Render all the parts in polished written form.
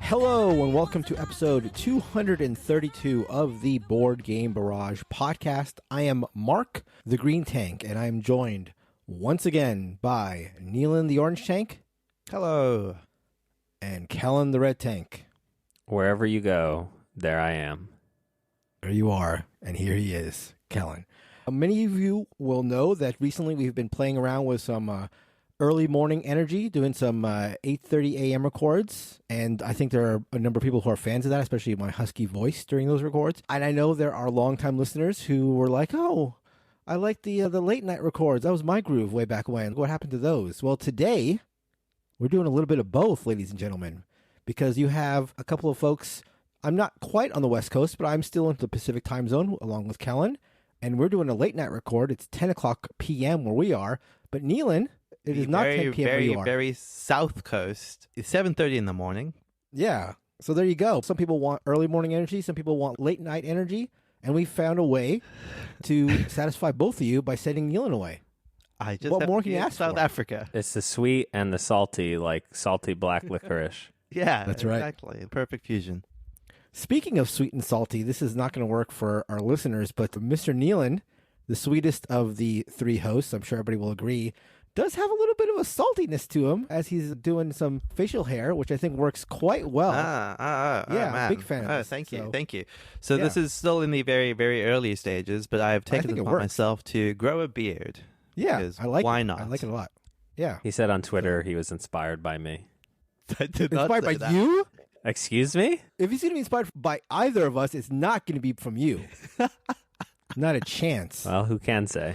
Hello and welcome to episode 232 of the Board Game Barrage podcast. I am Mark, the Green Tank, and I am joined once again by Neelan, the Orange Tank. Hello. And Kellen, the Red Tank. Wherever you go, there I am. There you are, and here he is, Kellen. Many of you will know that recently we've been playing around with some early morning energy, doing some 8:30 a.m. records, and I think there are a number of people who are fans of that, especially my husky voice during those records. And I know there are longtime listeners who were like, "Oh, I like the late night records. That was my groove way back when. What happened to those?" Well, today we're doing a little bit of both, ladies and gentlemen, because you have a couple of folks. I'm not quite on the West Coast, but I'm still in the Pacific time zone along with Kellen, and we're doing a late night record. It's 10 o'clock p.m. where we are, but Neelan, it is not 10 p.m. where you are. Very South Coast. It's 7:30 in the morning. Yeah. So there you go. Some people want early morning energy. Some people want late night energy. And we found a way to satisfy both of you by sending Neelan away. What more can you ask South Africa. It's the sweet and the salty, like salty black licorice. Yeah, that's right. Exactly. Perfect fusion. Speaking of sweet and salty, this is not going to work for our listeners, but Mr. Neelan, the sweetest of the three hosts, I'm sure everybody will agree, does have a little bit of a saltiness to him as he's doing some facial hair, which I think works quite well. Man. Big fan of this. Thank you. So this is still in the very, very early stages, but I have taken it upon myself to grow a beard. Yeah, why not? I like it a lot. Yeah. He said on Twitter he was inspired by me. I did not inspired say by that. you? Excuse me? If he's going to be inspired by either of us, it's not going to be from you. Not a chance. Well, who can say?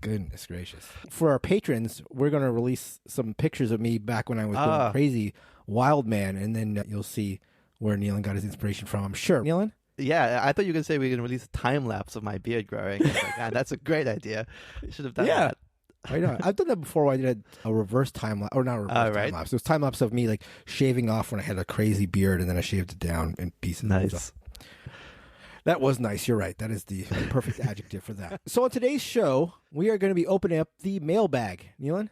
Goodness gracious. For our patrons, we're going to release some pictures of me back when I was doing crazy wild man, and then you'll see where Neelan got his inspiration from, I'm sure. Neelan? Yeah, I thought you were going to say we were going to release a time lapse of my beard growing. I was like, man, that's a great idea. You should have done that. I know. I've done that before. I did a reverse time lapse, or not a reverse time lapse. It was time lapse of me like shaving off when I had a crazy beard, and then I shaved it down in pieces. Nice. That was nice. You're right. That is the perfect adjective for that. So on today's show, we are going to be opening up the mailbag. Neelan?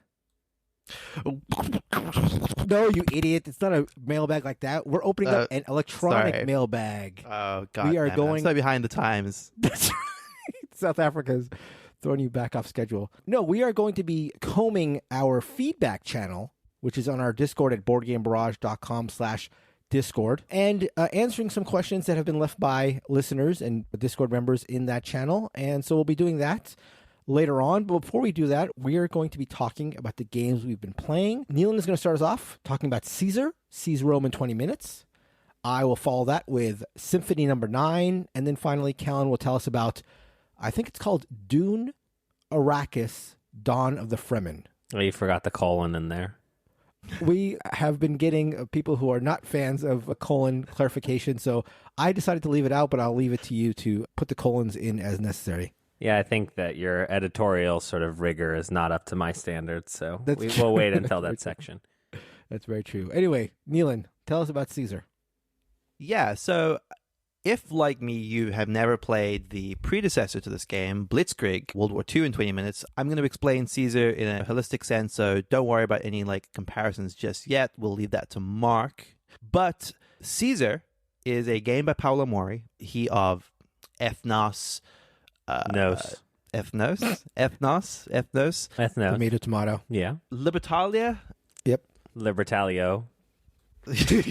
No, you idiot. It's not a mailbag like that. We're opening up an electronic mailbag. Oh, God. We are I'm so behind the times. That's right. South Africa's throwing you back off schedule. No, we are going to be combing our feedback channel, which is on our Discord at boardgamebarrage.com/Discord, and answering some questions that have been left by listeners and Discord members in that channel. And so we'll be doing that later on. But before we do that, we are going to be talking about the games we've been playing. Neelan is going to start us off talking about Caesar, Seize Rome in 20 minutes. I will follow that with Symphony No.9. And then finally, Kellen will tell us about, I think it's called Dune, Arrakis, Dawn of the Fremen. Oh, you forgot the colon in there. We have been getting people who are not fans of a colon clarification, so I decided to leave it out, but I'll leave it to you to put the colons in as necessary. Yeah, I think that your editorial sort of rigor is not up to my standards, so That's we'll wait until that section. That's very true. Anyway, Neelan, tell us about Caesar. Yeah, so if, like me, you have never played the predecessor to this game, Blitzkrieg, World War II in 20 minutes, I'm going to explain Caesar in a holistic sense, so don't worry about any comparisons just yet. We'll leave that to Mark. But Caesar is a game by Paolo Mori. He of Ethnos. Ethnos. Tomato. Yeah. Libertalia. Yep. Libertalio.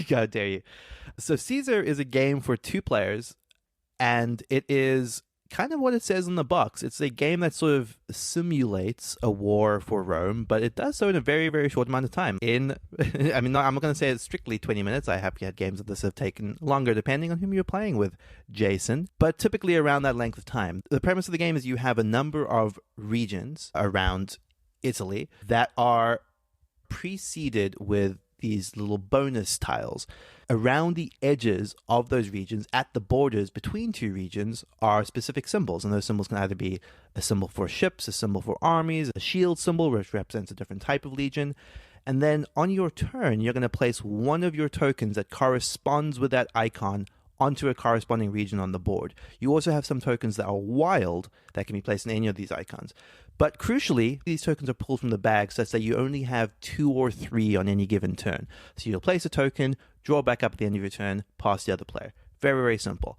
How dare you. So Caesar is a game for two players, and it is kind of what it says in the box. It's a game that sort of simulates a war for Rome, but it does so in a very, very short amount of time. I'm not going to say it's strictly 20 minutes. I have had games of this have taken longer, depending on whom you're playing with, Jason, but typically around that length of time. The premise of the game is you have a number of regions around Italy that are preceded with these little bonus tiles. Around the edges of those regions, at the borders between two regions, are specific symbols. And those symbols can either be a symbol for ships, a symbol for armies, a shield symbol, which represents a different type of legion. And then on your turn, you're going to place one of your tokens that corresponds with that icon onto a corresponding region on the board. You also have some tokens that are wild that can be placed in any of these icons. But crucially, these tokens are pulled from the bag such that you only have 2 or 3 on any given turn. So you'll place a token, draw back up at the end of your turn, pass the other player. Very, very simple.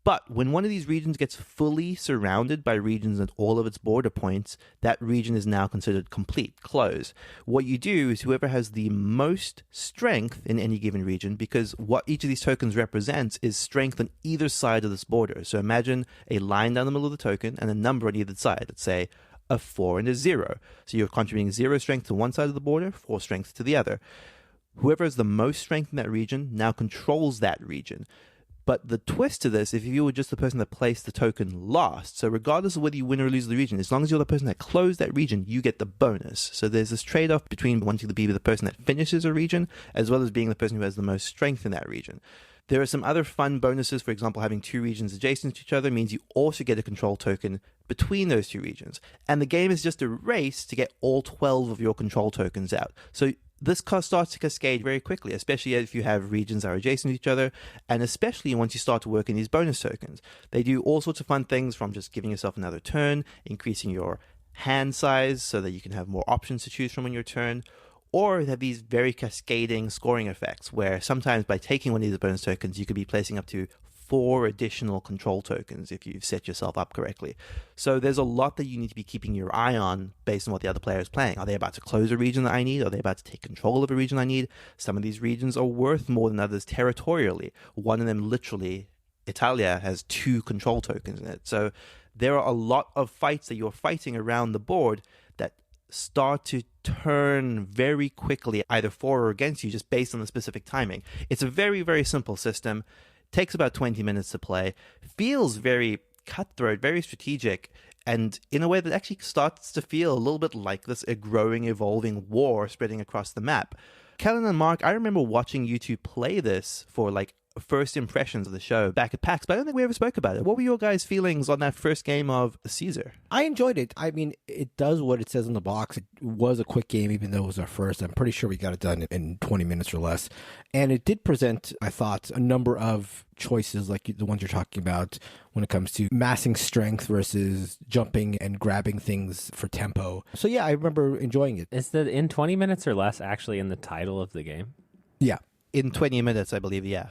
But when one of these regions gets fully surrounded by regions at all of its border points, that region is now considered complete, closed. What you do is whoever has the most strength in any given region, because what each of these tokens represents is strength on either side of this border. So imagine a line down the middle of the token and a number on either side. Let's say a 4 and a 0. So you're contributing 0 strength to one side of the border, 4 strength to the other. Whoever has the most strength in that region now controls that region. But the twist to this, if you were just the person that placed the token last, so regardless of whether you win or lose the region, as long as you're the person that closed that region, you get the bonus. So there's this trade-off between wanting to be the person that finishes a region, as well as being the person who has the most strength in that region. There are some other fun bonuses. For example, having 2 regions adjacent to each other means you also get a control token between those 2 regions. And the game is just a race to get all 12 of your control tokens out. So this starts to cascade very quickly, especially if you have regions that are adjacent to each other, and especially once you start to work in these bonus tokens. They do all sorts of fun things, from just giving yourself another turn, increasing your hand size so that you can have more options to choose from on your turn, or they have these very cascading scoring effects, where sometimes by taking one of these bonus tokens, you could be placing up to 4 additional control tokens if you've set yourself up correctly. So there's a lot that you need to be keeping your eye on based on what the other player is playing. Are they about to close a region that I need? Are they about to take control of a region I need? Some of these regions are worth more than others territorially. One of them, literally, Italia, has 2 control tokens in it. So there are a lot of fights that you're fighting around the board that start to turn very quickly, either for or against you, just based on the specific timing. It's a very, very simple system. Takes about 20 minutes to play, feels very cutthroat, very strategic, and in a way that actually starts to feel a little bit like this a growing, evolving war spreading across the map. Kellen and Mark, I remember watching you two play this for like first impressions of the show back at PAX, but I don't think we ever spoke about it. What were your guys' feelings on that first game of Caesar? I enjoyed it. I mean, it does what it says on the box. It was a quick game, even though it was our first. I'm pretty sure we got it done in 20 minutes or less. And it did present, I thought, a number of choices like the ones you're talking about when it comes to massing strength versus jumping and grabbing things for tempo. So yeah, I remember enjoying it. Is the in 20 minutes or less actually in the title of the game? Yeah. In 20 minutes, I believe, yeah.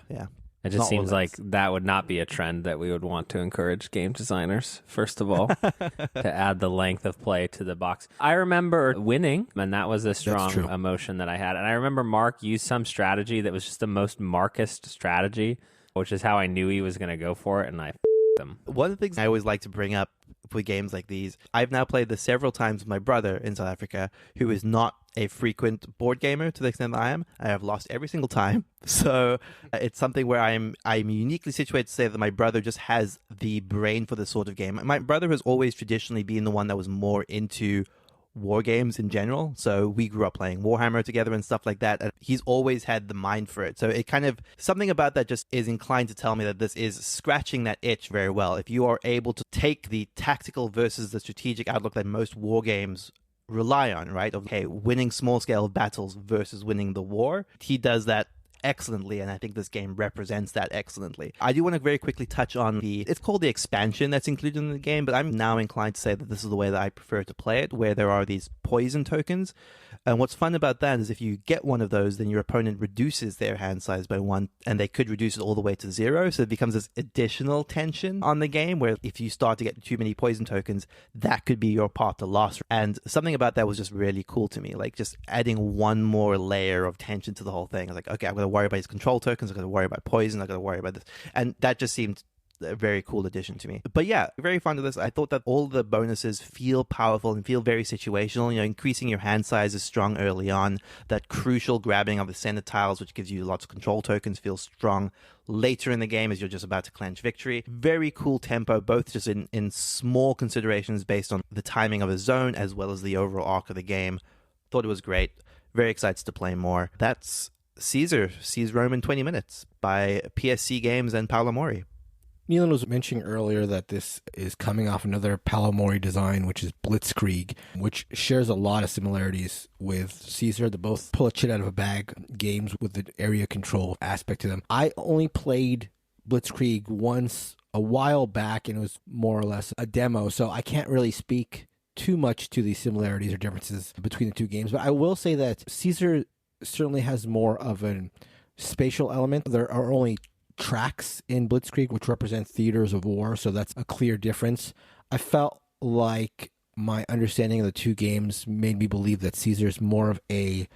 It just seems like that would not be a trend that we would want to encourage game designers, first of all, to add the length of play to the box. I remember winning, and that was a strong emotion that I had. And I remember Mark used some strategy that was just the most Markist strategy, which is how I knew he was going to go for it, and I f***ed him. One of the things I always like to bring up with games like these, I've now played this several times with my brother in South Africa, who is not a frequent board gamer to the extent that I am. I have lost every single time. So it's something where I'm uniquely situated to say that my brother just has the brain for this sort of game. My brother has always traditionally been the one that was more into war games in general. So we grew up playing Warhammer together and stuff like that. And he's always had the mind for it. So it kind of, something about that just is inclined to tell me that this is scratching that itch very well. If you are able to take the tactical versus the strategic outlook that most war games rely on, right? Okay, winning small scale battles versus winning the war. He does that excellently, and I think this game represents that excellently. I do want to very quickly touch on it's called the expansion that's included in the game, but I'm now inclined to say that this is the way that I prefer to play it, where there are these poison tokens. And what's fun about that is if you get one of those, then your opponent reduces their hand size by 1, and they could reduce it all the way to 0. So it becomes this additional tension on the game, where if you start to get too many poison tokens, that could be your path to loss. And something about that was just really cool to me, like just adding one more layer of tension to the whole thing. I was like, okay, I'm going to worry about these control tokens, I'm going to worry about poison, I'm going to worry about this. And that just seemed a very cool addition to me. But yeah, very fond of this. I thought that all the bonuses feel powerful and feel very situational. You know, increasing your hand size is strong early on. That crucial grabbing of the center tiles, which gives you lots of control tokens, feels strong later in the game as you're just about to clench victory. Very cool tempo, both just in small considerations based on the timing of a zone as well as the overall arc of the game. Thought it was great. Very excited to play more. That's Caesar Sees Rome in 20 Minutes by PSC Games and Paolo Mori. Nealon was mentioning earlier that this is coming off another Paolo Mori design, which is Blitzkrieg, which shares a lot of similarities with Caesar. They both pull a shit out of a bag games with the area control aspect to them. I only played Blitzkrieg once a while back, and it was more or less a demo, so I can't really speak too much to the similarities or differences between the two games. But I will say that Caesar certainly has more of a spatial element. There are only tracks in Blitzkrieg, which represent theaters of war, so that's a clear difference. I felt like my understanding of the two games made me believe that Caesar is more of a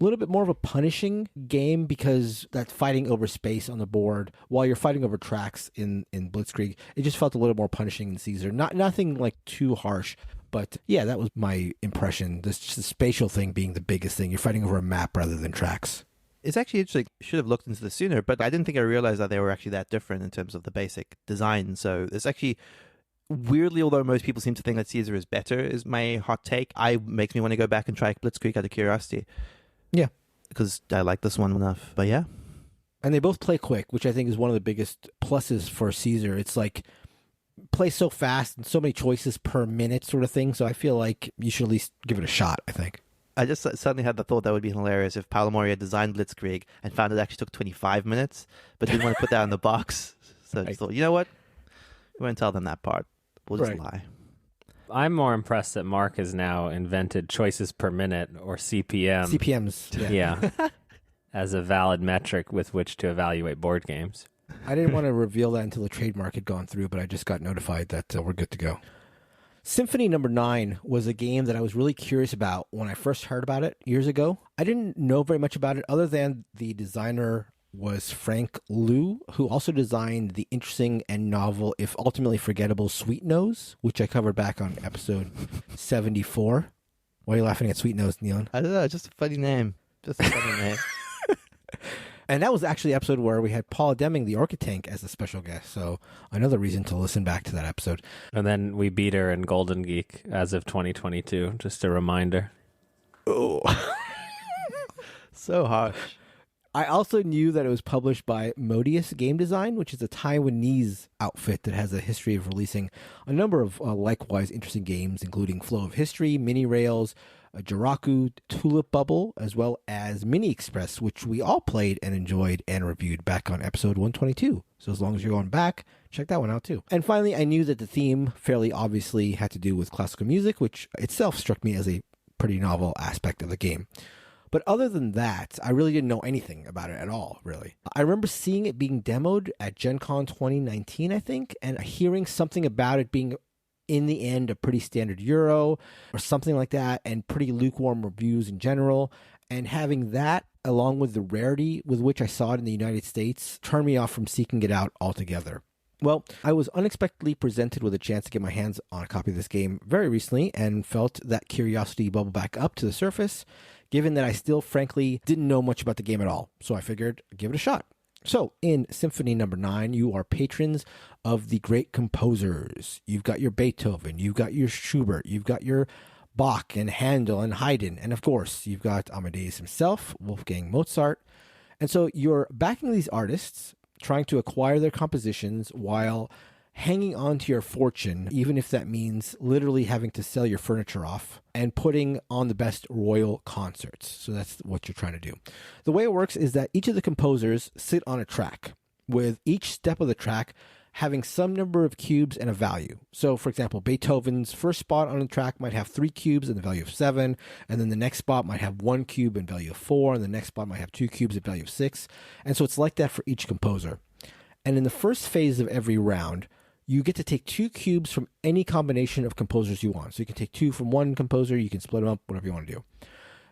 little bit more of a punishing game, because that fighting over space on the board while you're fighting over tracks in Blitzkrieg, it just felt a little more punishing in Caesar. Nothing like too harsh, but yeah, that was my impression. The spatial thing being the biggest thing. You're fighting over a map rather than tracks. It's actually interesting. Should have looked into this sooner, but I didn't think I realized that they were actually that different in terms of the basic design. So it's actually, weirdly, although most people seem to think that Caesar is better, is my hot take. Makes me want to go back and try Blitzkrieg out of curiosity. Yeah. Because I like this one enough. But yeah. And they both play quick, which I think is one of the biggest pluses for Caesar. It's like, play so fast and so many choices per minute sort of thing. So I feel like you should at least give it a shot, I think. I just suddenly had the thought that would be hilarious if Paolo Mori had designed Blitzkrieg and found it actually took 25 minutes, but didn't want to put that in the box. So I just thought, you know what? We won't tell them that part. We'll just lie. I'm more impressed that Mark has now invented choices per minute, or CPM. CPMs. Yeah. As a valid metric with which to evaluate board games. I didn't want to reveal that until the trademark had gone through, but I just got notified that we're good to go. Symphony No.9 was a game that I was really curious about when I first heard about it years ago. I didn't know very much about it other than the designer was Frank Liu, who also designed the interesting and novel, if ultimately forgettable, Sweet Nose, which I covered back on episode 74. Why are you laughing at Sweet Nose, Neon? I don't know, just a funny name. Just a funny name. And that was actually the episode where we had Paul Deming, the Orcatank, as a special guest. So another reason to listen back to that episode. And then we beat her in Golden Geek as of 2022. Just a reminder. Oh. So harsh. I also knew that it was published by Modius Game Design, which is a Taiwanese outfit that has a history of releasing a number of likewise interesting games, including Flow of History, Mini Rails, Jiraku, Tulip Bubble, as well as Mini Express, which we all played and enjoyed and reviewed back on episode 122. So as long as you're going back, check that one out too. And finally, I knew that the theme fairly obviously had to do with classical music, which itself struck me as a pretty novel aspect of the game. But other than that, I really didn't know anything about it at all, really. I remember seeing it being demoed at Gen Con 2019, I think, and hearing something about it being, in the end, a pretty standard Euro or something like that, and pretty lukewarm reviews in general. And having that, along with the rarity with which I saw it in the United States, turned me off from seeking it out altogether. Well, I was unexpectedly presented with a chance to get my hands on a copy of this game very recently and felt that curiosity bubble back up to the surface, given that I still, frankly, didn't know much about the game at all. So I figured I'd give it a shot. So in Symphony No.9, you are patrons of the great composers. You've got your Beethoven, you've got your Schubert, you've got your Bach and Handel and Haydn, and of course, you've got Amadeus himself, Wolfgang Mozart. And so you're backing these artists, trying to acquire their compositions while hanging on to your fortune, even if that means literally having to sell your furniture off, and putting on the best royal concerts. So that's what you're trying to do. The way it works is that each of the composers sit on a track, with each step of the track having some number of cubes and a value. So, for example, Beethoven's first spot on the track might have 3 cubes and the value of 7, and then the next spot might have 1 cube and value of 4, and the next spot might have 2 cubes and value of 6. And so it's like that for each composer. And in the first phase of every round, you get to take 2 cubes from any combination of composers you want. So you can take 2 from one composer, you can split them up, whatever you want to do.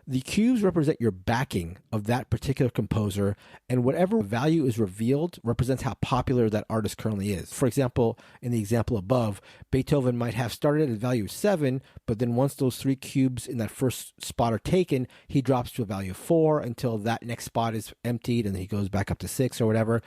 The cubes represent your backing of that particular composer, and whatever value is revealed represents how popular that artist currently is. For example, in the example above, Beethoven might have started at a value of 7, but then once those 3 cubes in that first spot are taken, he drops to a value of 4 until that next spot is emptied, and then he goes back up to 6 or whatever.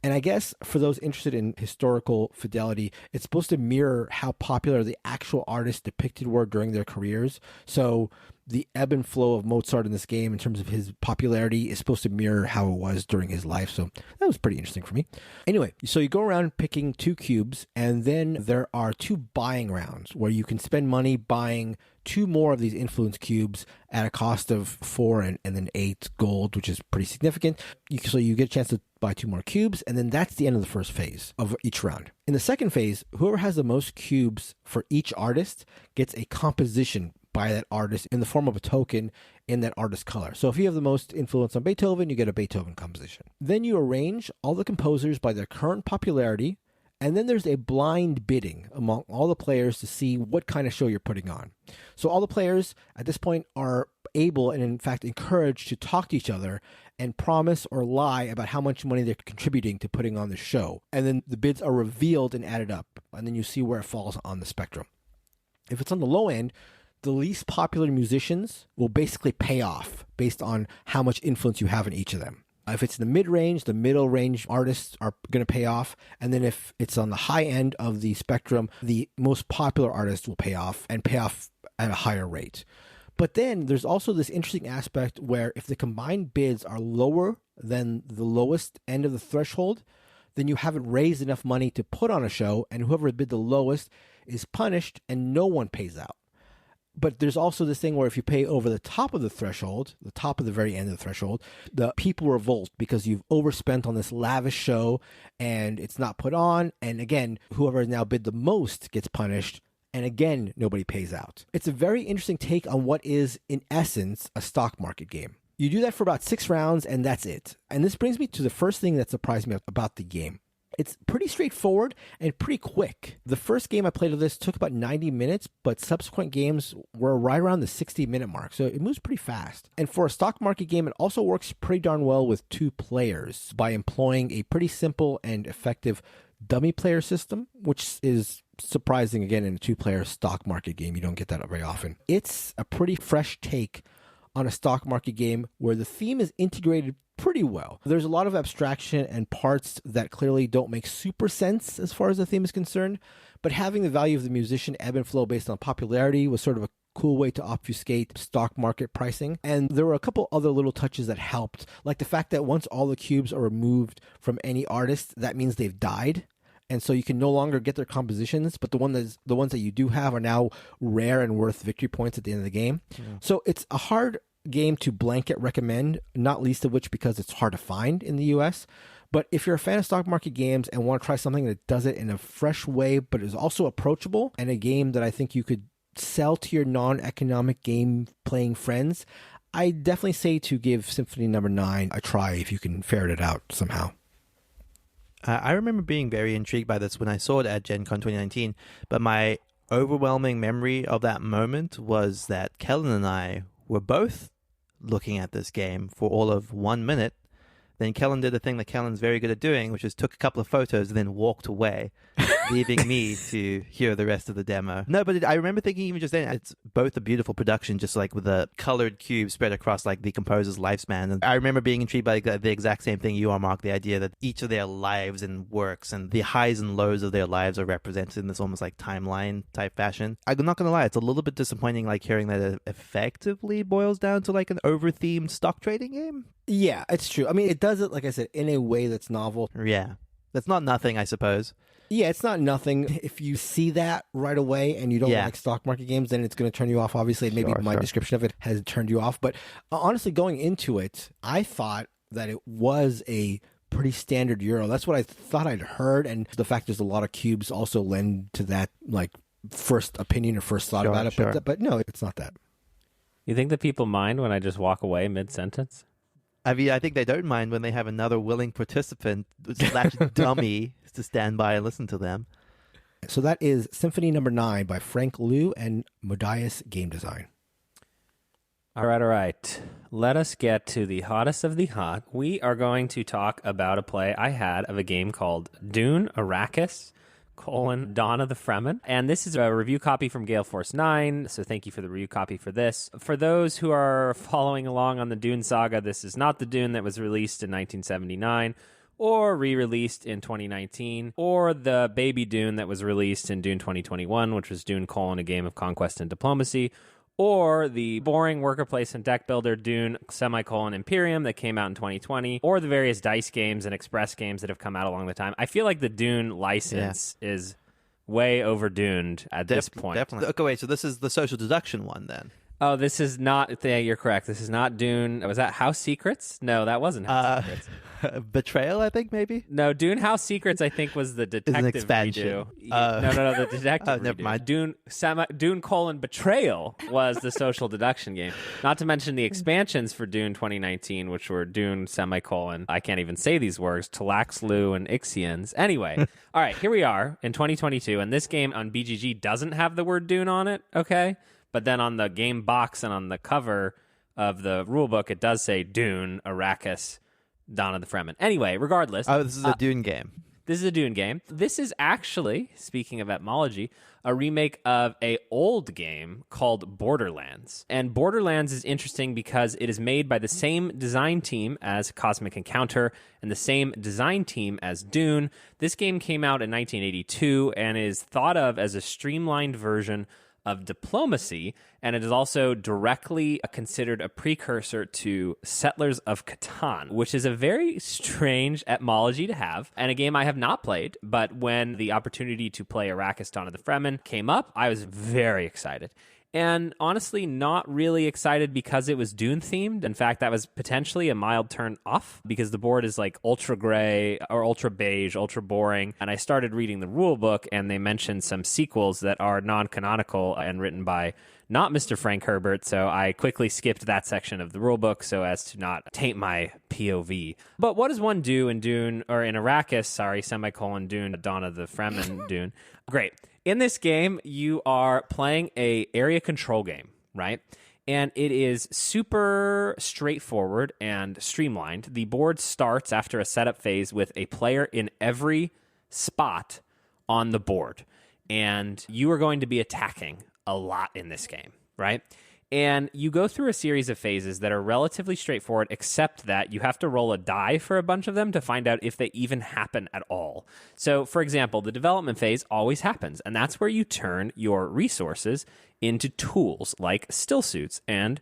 And I guess for those interested in historical fidelity, it's supposed to mirror how popular the actual artists depicted were during their careers. So the ebb and flow of Mozart in this game in terms of his popularity is supposed to mirror how it was during his life. So that was pretty interesting for me. Anyway, so you go around picking 2 cubes, and then there are 2 buying rounds where you can spend money buying 2 more of these influence cubes at a cost of 4 and then 8 gold, which is pretty significant. So you get a chance to buy 2 more cubes, and then that's the end of the first phase of each round. In the second phase, whoever has the most cubes for each artist gets a composition by that artist in the form of a token in that artist's color. So if you have the most influence on Beethoven, you get a Beethoven composition. Then you arrange all the composers by their current popularity, and then there's a blind bidding among all the players to see what kind of show you're putting on. So all the players at this point are able and in fact encouraged to talk to each other and promise or lie about how much money they're contributing to putting on the show. And then the bids are revealed and added up, and then you see where it falls on the spectrum. If it's on the low end, the least popular musicians will basically pay off based on how much influence you have in each of them. If it's in the mid-range, the middle-range artists are going to pay off. And then if it's on the high end of the spectrum, the most popular artists will pay off and pay off at a higher rate. But then there's also this interesting aspect where if the combined bids are lower than the lowest end of the threshold, then you haven't raised enough money to put on a show, and whoever bid the lowest is punished and no one pays out. But there's also this thing where if you pay over the top of the threshold, the top of the very end of the threshold, the people revolt because you've overspent on this lavish show and it's not put on. And again, whoever has now bid the most gets punished. And again, nobody pays out. It's a very interesting take on what is, in essence, a stock market game. You do that for about 6 rounds and that's it. And this brings me to the first thing that surprised me about the game. It's pretty straightforward and pretty quick. The first game I played of this took about 90 minutes, but subsequent games were right around the 60-minute mark, so it moves pretty fast. And for a stock market game, it also works pretty darn well with 2 players by employing a pretty simple and effective dummy player system, which is surprising, again, in a 2-player stock market game. You don't get that very often. It's a pretty fresh take on a stock market game where the theme is integrated pretty well. There's a lot of abstraction and parts that clearly don't make super sense as far as the theme is concerned, but having the value of the musician ebb and flow based on popularity was sort of a cool way to obfuscate stock market pricing. And there were a couple other little touches that helped, like the fact that once all the cubes are removed from any artist, that means they've died. And so you can no longer get their compositions, but the ones that you do have are now rare and worth victory points at the end of the game. Yeah. So it's a hard game to blanket recommend, not least of which because it's hard to find in the US. But if you're a fan of stock market games and want to try something that does it in a fresh way, but is also approachable, and a game that I think you could sell to your non-economic game playing friends, I definitely say to give Symphony No.9 a try if you can ferret it out somehow. I remember being very intrigued by this when I saw it at Gen Con 2019, but my overwhelming memory of that moment was that Kellen and I were both looking at this game for all of 1 minute. Then Kellen did the thing that Kellen's very good at doing, which is took a couple of photos and then walked away, leaving me to hear the rest of the demo. No, but I remember thinking even just then, it's both a beautiful production, just like with the colored cube spread across like the composer's lifespan. And I remember being intrigued by the exact same thing you are, Mark, the idea that each of their lives and works and the highs and lows of their lives are represented in this almost like timeline type fashion. I'm not going to lie, it's a little bit disappointing like hearing that it effectively boils down to like an over-themed stock trading game. Yeah, it's true. I mean, it does it, like I said, in a way that's novel. Yeah. That's not nothing, I suppose. Yeah, it's not nothing. If you see that right away and you don't like stock market games, then it's going to turn you off, obviously. Maybe my description of it has turned you off. But honestly, going into it, I thought that it was a pretty standard Euro. That's what I thought I'd heard. And the fact there's a lot of cubes also lend to that, like, first opinion or first thought about it. But no, it's not that. You think that people mind when I just walk away mid-sentence? I mean, I think they don't mind when they have another willing participant / dummy to stand by and listen to them. So that is Symphony No.9 by Frank Liu and Modius Game Design. All right. Let us get to the hottest of the hot. We are going to talk about a play I had of a game called Dune Arrakis, Dawn of the Fremen. And this is a review copy from Gale Force 9, so thank you for the review copy for this. For those who are following along on the Dune saga, this is not the Dune that was released in 1979 or re-released in 2019, or the baby Dune that was released in Dune 2021, which was Dune: A Game of Conquest and Diplomacy, or the boring worker placement deck builder Dune Imperium that came out in 2020, or the various dice games and express games that have come out along the time. I feel like the Dune license is way overduned at this point. Definitely. Okay, wait, so this is the social deduction one then? Oh, this is not... Yeah, you're correct. This is not Dune... Was that House Secrets? No, that wasn't House Secrets. Betrayal, I think, maybe? No, Dune House Secrets, I think, was the detective an expansion. redo. No, the detective never redo. mind. Dune: Betrayal was the social deduction game. Not to mention the expansions for Dune 2019, which were Dune: I can't even say these words, Talaxlu and Ixians. Anyway, all right, here we are in 2022, and this game on BGG doesn't have the word Dune on it, okay? But then on the game box and on the cover of the rulebook, it does say Dune, Arrakis, Dawn of the Fremen. Anyway, regardless. Oh, this is a Dune game. This is a Dune game. This is actually, speaking of etymology, a remake of an old game called Borderlands. And Borderlands is interesting because it is made by the same design team as Cosmic Encounter and the same design team as Dune. This game came out in 1982 and is thought of as a streamlined version of Diplomacy, and it is also directly considered a precursor to Settlers of Catan, which is a very strange etymology to have, and a game I have not played, but when the opportunity to play Arrakis Dawn of the Fremen came up, I was very excited. And honestly, not really excited because it was Dune themed. In fact, that was potentially a mild turn off because the board is like ultra gray or ultra beige, ultra boring. And I started reading the rule book and they mentioned some sequels that are non-canonical and written by not Mr. Frank Herbert. So I quickly skipped that section of the rule book so as to not taint my POV. But what does one do in Dune, or in Arrakis, Dune, Dawn of the Fremen, Dune? Great. In this game, you are playing a area control game, right? And it is super straightforward and streamlined. The board starts after a setup phase with a player in every spot on the board. And you are going to be attacking a lot in this game, right? And you go through a series of phases that are relatively straightforward, except that you have to roll a die for a bunch of them to find out if they even happen at all. So, for example, the development phase always happens, and that's where you turn your resources into tools like still suits and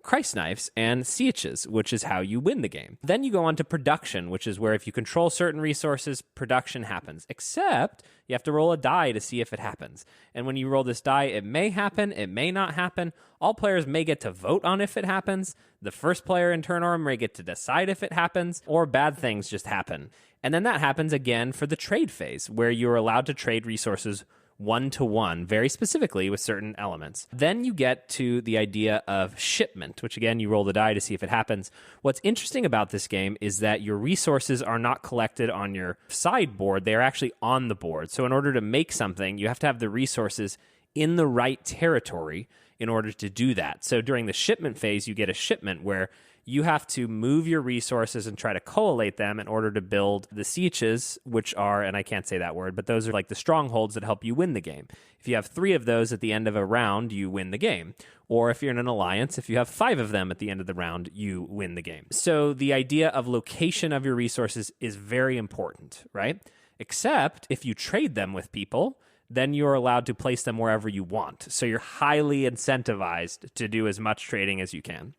Christ knives and sieges, which is how you win the game. Then you go on to production, which is where if you control certain resources, production happens. Except you have to roll a die to see if it happens. And when you roll this die, it may happen, it may not happen. All players may get to vote on if it happens. The first player in turn order may get to decide if it happens, or bad things just happen. And then that happens again for the trade phase, where you're allowed to trade resources one-to-one, very specifically with certain elements. Then you get to the idea of shipment, which again, you roll the die to see if it happens. What's interesting about this game is that your resources are not collected on your sideboard, they're actually on the board. So in order to make something, you have to have the resources in the right territory in order to do that. So during the shipment phase, you get a shipment where you have to move your resources and try to collate them in order to build the sieges, which are, and I can't say that word, but those are like the strongholds that help you win the game. If you have 3 of those at the end of a round, you win the game. Or if you're in an alliance, if you have 5 of them at the end of the round, you win the game. So the idea of location of your resources is very important, right? Except if you trade them with people, then you're allowed to place them wherever you want. So you're highly incentivized to do as much trading as you can.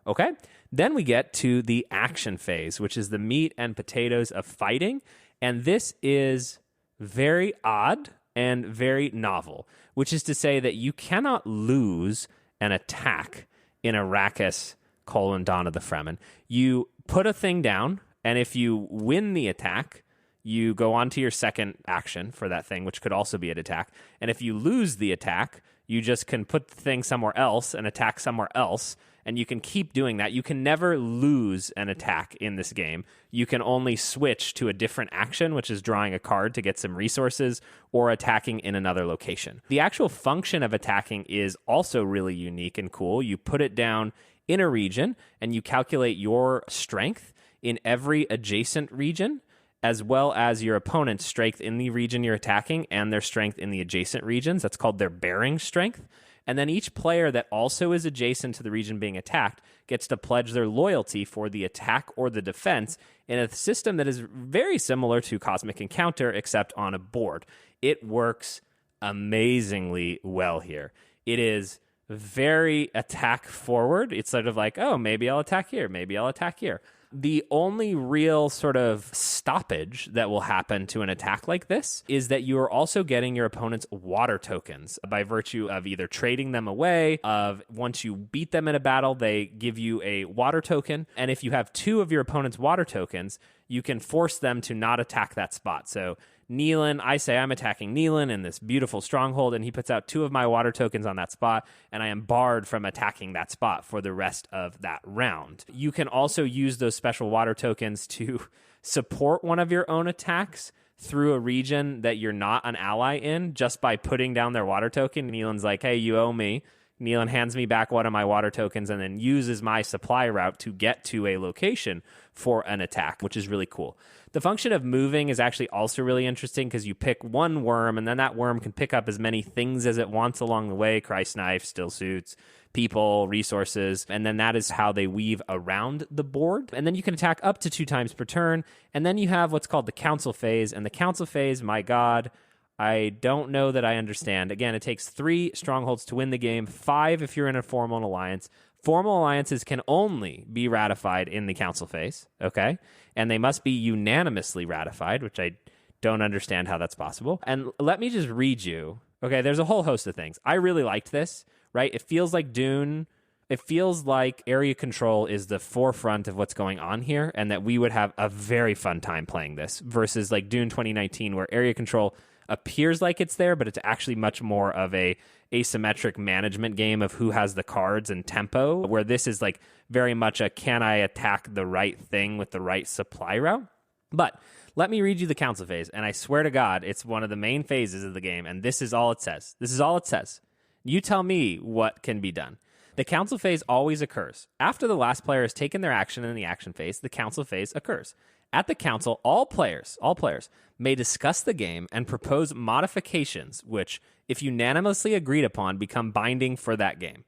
Okay? Then we get to the action phase, which is the meat and potatoes of fighting. And this is very odd and very novel, which is to say that you cannot lose an attack in Arrakis, Dawn of the Fremen. You put a thing down, and if you win the attack, you go on to your second action for that thing, which could also be an attack. And if you lose the attack, you just can put the thing somewhere else and attack somewhere else, and you can keep doing that. You can never lose an attack in this game. You can only switch to a different action, which is drawing a card to get some resources or attacking in another location. The actual function of attacking is also really unique and cool. You put it down in a region, and you calculate your strength in every adjacent region, as well as your opponent's strength in the region you're attacking and their strength in the adjacent regions. That's called their bearing strength. And then each player that also is adjacent to the region being attacked gets to pledge their loyalty for the attack or the defense in a system that is very similar to Cosmic Encounter, except on a board. It works amazingly well here. It is very attack forward. It's sort of like, oh, maybe I'll attack here, maybe I'll attack here. The only real sort of stoppage that will happen to an attack like this is that you are also getting your opponent's water tokens by virtue of either trading them away, of once you beat them in a battle, they give you a water token. And if you have 2 of your opponent's water tokens, you can force them to not attack that spot. So Neelan, I say I'm attacking Neelan in this beautiful stronghold, and he puts out 2 of my water tokens on that spot, and I am barred from attacking that spot for the rest of that round. You can also use those special water tokens to support one of your own attacks through a region that you're not an ally in just by putting down their water token. Neelan's like, hey, you owe me. Neelan hands me back one of my water tokens and then uses my supply route to get to a location for an attack, which is really cool. The function of moving is actually also really interesting because you pick one worm and then that worm can pick up as many things as it wants along the way, Christ knife, still suits, people, resources, and then that is how they weave around the board. And then you can attack up to 2 times per turn, and then you have what's called the council phase, and the council phase, my God, I don't know that I understand. Again, it takes 3 strongholds to win the game, 5 if you're in a formal alliance. Formal alliances can only be ratified in the council phase, okay? And they must be unanimously ratified, which I don't understand how that's possible. And let me just read you. Okay, there's a whole host of things. I really liked this, right? It feels like Dune. It feels like area control is the forefront of what's going on here, and that we would have a very fun time playing this versus like Dune 2019, where area control appears like it's there, but it's actually much more of a asymmetric management game of who has the cards and tempo, where this is like very much a can I attack the right thing with the right supply route? But let me read you the council phase, and I swear to God, it's one of the main phases of the game, and this is all it says. This is all it says. You tell me what can be done. The council phase always occurs. After the last player has taken their action in the action phase, the council phase occurs. At the council, all players may discuss the game and propose modifications, which, if unanimously agreed upon, become binding for that game.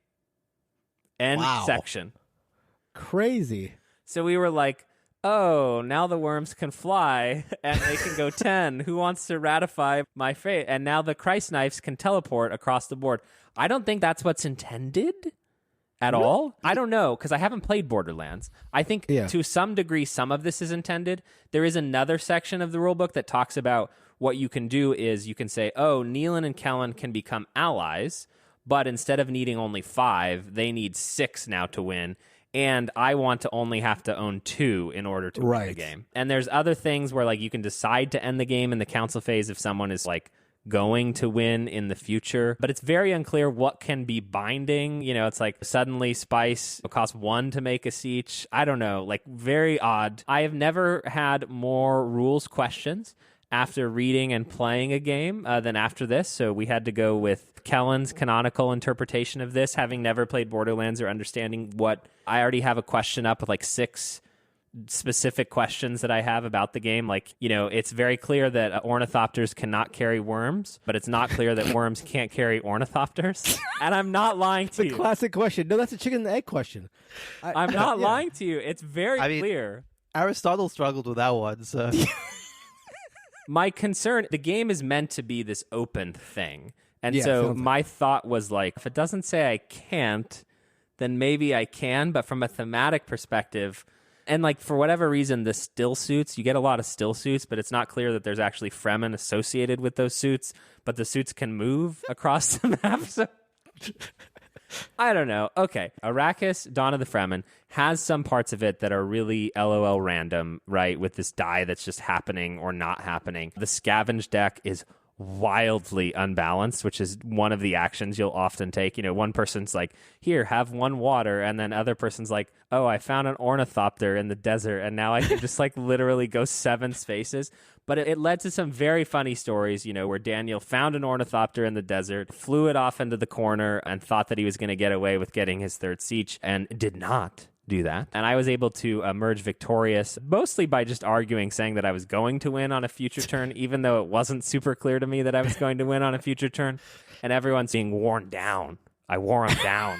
End section. Crazy. So we were like, oh, now the worms can fly and they can go 10. Who wants to ratify my fate? And now the Christ knives can teleport across the board. I don't think that's what's intended at all. I don't know, because I haven't played Borderlands. I think to some degree some of this is intended. There is another section of the rulebook that talks about what you can do is you can say, oh, Neelan and Kellen can become allies, but instead of needing only 5, they need 6 now to win. And I want to only have to own 2 in order to win the game. And there's other things where like you can decide to end the game in the council phase if someone is like going to win in the future, but it's very unclear what can be binding. You know, it's like suddenly spice costs 1 to make a siege. I don't know, like very odd. I have never had more rules questions after reading and playing a game than after this, so we had to go with Kellen's canonical interpretation of this, having never played Borderlands or understanding what I already have a question up with like 6 specific questions that I have about the game. Like, you know, it's very clear that ornithopters cannot carry worms, but it's not clear that worms can't carry ornithopters. And I'm not lying to you. The classic question. No, that's a chicken and egg question. I'm not lying to you. It's very clear. Aristotle struggled with that one, so... My concern, the game is meant to be this open thing. And so my thought was like, if it doesn't say I can't, then maybe I can. But from a thematic perspective... And, like, for whatever reason, the still suits, you get a lot of still suits, but it's not clear that there's actually Fremen associated with those suits, but the suits can move across the map, so... I don't know. Okay. Arrakis, Dawn of the Fremen, has some parts of it that are really LOL random, right, with this die that's just happening or not happening. The scavenge deck is wildly unbalanced, which is one of the actions you'll often take. You know, one person's like, here, have 1 water, and then other person's like, oh, I found an ornithopter in the desert, and now I can just like literally go 7 spaces. But it led to some very funny stories, you know, where Daniel found an ornithopter in the desert, flew it off into the corner, and thought that he was going to get away with getting his 3rd siege, and did not do that. And I was able to emerge victorious, mostly by just arguing, saying that I was going to win on a future turn, even though it wasn't super clear to me that I was going to win on a future turn. And everyone's being worn down. I wore them down.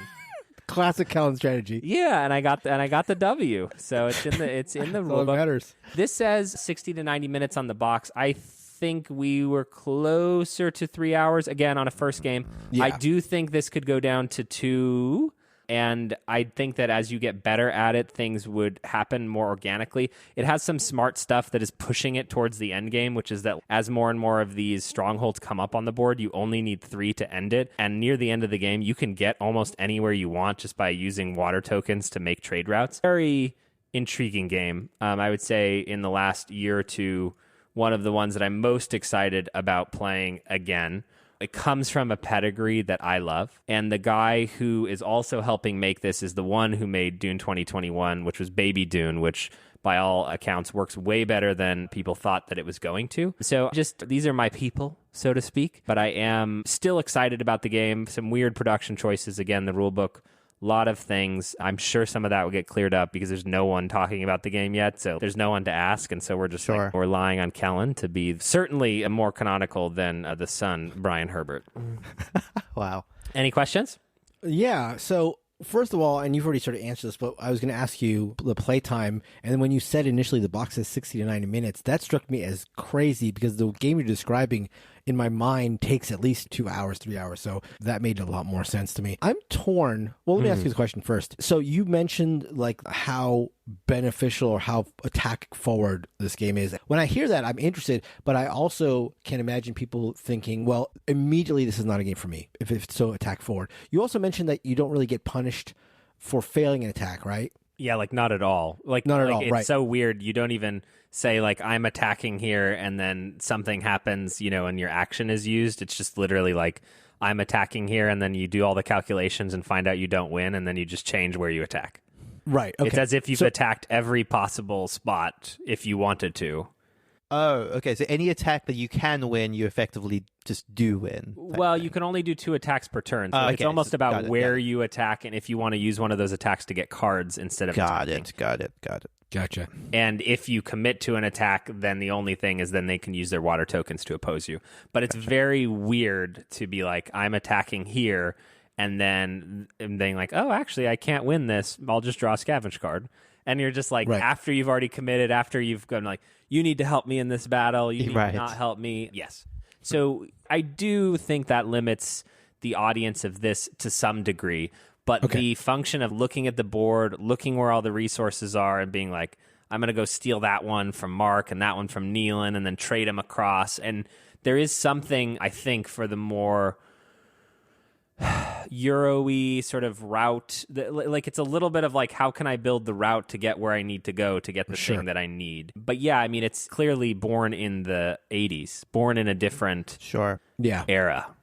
Classic Kellen strategy. Yeah, and I got the W. So it's in the rule book. Matters. This says 60 to 90 minutes on the box. I think we were closer to 3 hours, again, on a first game. Yeah. I do think this could go down to 2. And I think that as you get better at it, things would happen more organically. It has some smart stuff that is pushing it towards the end game, which is that as more and more of these strongholds come up on the board, you only need 3 to end it. And near the end of the game, you can get almost anywhere you want just by using water tokens to make trade routes. Very intriguing game. I would say in the last year or two, one of the ones that I'm most excited about playing again. It comes from a pedigree that I love. And the guy who is also helping make this is the one who made Dune 2021, which was Baby Dune, which by all accounts works way better than people thought that it was going to. So just these are my people, so to speak. But I am still excited about the game. Some weird production choices. Again, the rulebook. A lot of things. I'm sure some of that will get cleared up because there's no one talking about the game yet, so there's no one to ask, and so we're just like, relying on Kellen to be certainly more canonical than the son, Brian Herbert. Wow. Any questions? Yeah, so first of all, and you've already sort of answered this, but I was going to ask you the playtime, and then when you said initially the box says 60 to 90 minutes, that struck me as crazy because the game you're describing in my mind takes at least 2 hours, 3 hours. So that made a lot more sense to me. I'm torn. Well, let me ask you this question first. So you mentioned like how beneficial or how attack forward this game is. When I hear that, I'm interested, but I also can imagine people thinking, well, immediately this is not a game for me if it's so attack forward. You also mentioned that you don't really get punished for failing an attack, right? Yeah, like not at all. Like not at all, it's right. so weird. You don't even say like I'm attacking here and then something happens, and your action is used. It's just literally like I'm attacking here and then you do all the calculations and find out you don't win and then you just change where you attack. Right. Okay. It's as if you've attacked every possible spot if you wanted to. Oh, okay. So any attack that you can win, you effectively just do win. Well, you can only do 2 attacks per turn. So it's almost about where you attack and if you want to use one of those attacks to get cards instead of attacking. Got it. Gotcha. And if you commit to an attack, then the only thing is then they can use their water tokens to oppose you. But it's very weird to be like, I'm attacking here, and then being like, oh, actually, I can't win this. I'll just draw a scavenge card. And you're just like, after you've already committed, after you've gone like, you need to help me in this battle. You need to not help me. Yes. So I do think that limits the audience of this to some degree. But the function of looking at the board, looking where all the resources are and being like, I'm going to go steal that one from Mark and that one from Neelan and then trade them across. And there is something, I think, for the more Euro-y sort of route. Like it's a little bit of like, how can I build the route to get where I need to go to get the thing that I need? But yeah, I mean, it's clearly born in the 80s, born in a different era.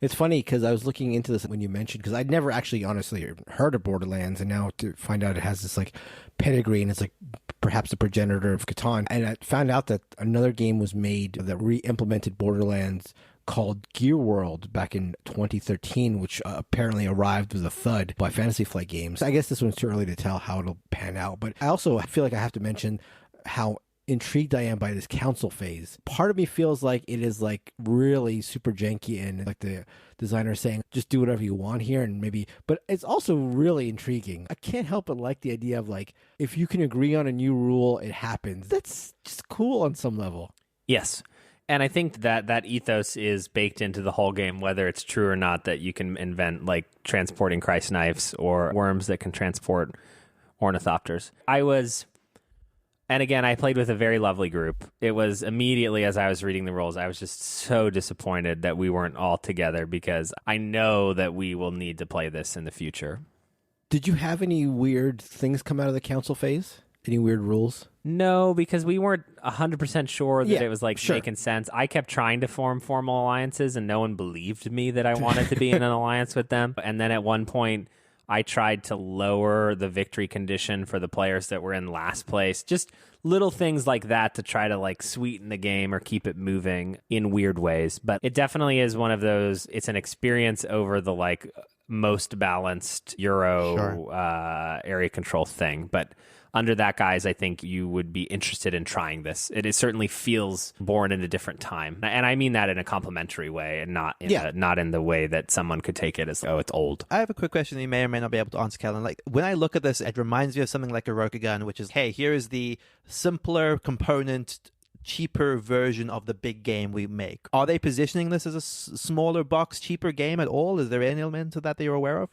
It's funny because I was looking into this when you mentioned, because I'd never actually honestly heard of Borderlands, and now to find out it has this like pedigree and it's like perhaps a progenitor of Catan. And I found out that another game was made that re-implemented Borderlands called Gear World back in 2013, which apparently arrived with a thud by Fantasy Flight Games. I guess this one's too early to tell how it'll pan out, but I also feel like I have to mention how intrigued I am by this council phase. Part of me feels like it is like really super janky and like the designer saying just do whatever you want here and maybe, but it's also really intriguing. I can't help but like the idea of like if you can agree on a new rule, it happens. That's just cool on some level. Yes. And I think that ethos is baked into the whole game, whether it's true or not, that you can invent like transporting Christ knives or worms that can transport ornithopters. And again, I played with a very lovely group. It was immediately as I was reading the rules, I was just so disappointed that we weren't all together because I know that we will need to play this in the future. Did you have any weird things come out of the council phase? Any weird rules? No, because we weren't 100% sure that it was like making sense. I kept trying to form formal alliances and no one believed me that I wanted to be in an alliance with them. And then at one point, I tried to lower the victory condition for the players that were in last place. Just little things like that to try to like sweeten the game or keep it moving in weird ways. But it definitely is one of those, it's an experience over the like most balanced Euro area control thing. But under that, guys, I think you would be interested in trying this. It certainly feels born in a different time. And I mean that in a complimentary way and not in the way that someone could take it as, oh, it's old. I have a quick question you may or may not be able to answer, Kellen. Like, when I look at this, it reminds me of something like a Rokugan, which is, hey, here is the simpler component cheaper version of the big game we make. Are they positioning this as a smaller box, cheaper game at all? Is there any element of that you're aware of?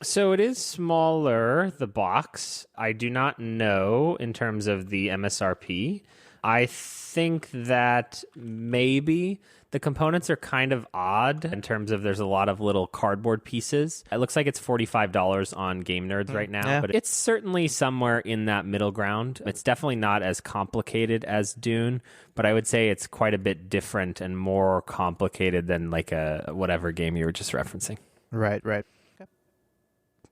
So it is smaller, the box. I do not know in terms of the MSRP. I think that maybe the components are kind of odd in terms of there's a lot of little cardboard pieces. It looks like it's $45 on Game Nerds right now, but it's certainly somewhere in that middle ground. It's definitely not as complicated as Dune, but I would say it's quite a bit different and more complicated than like a whatever game you were just referencing. Right.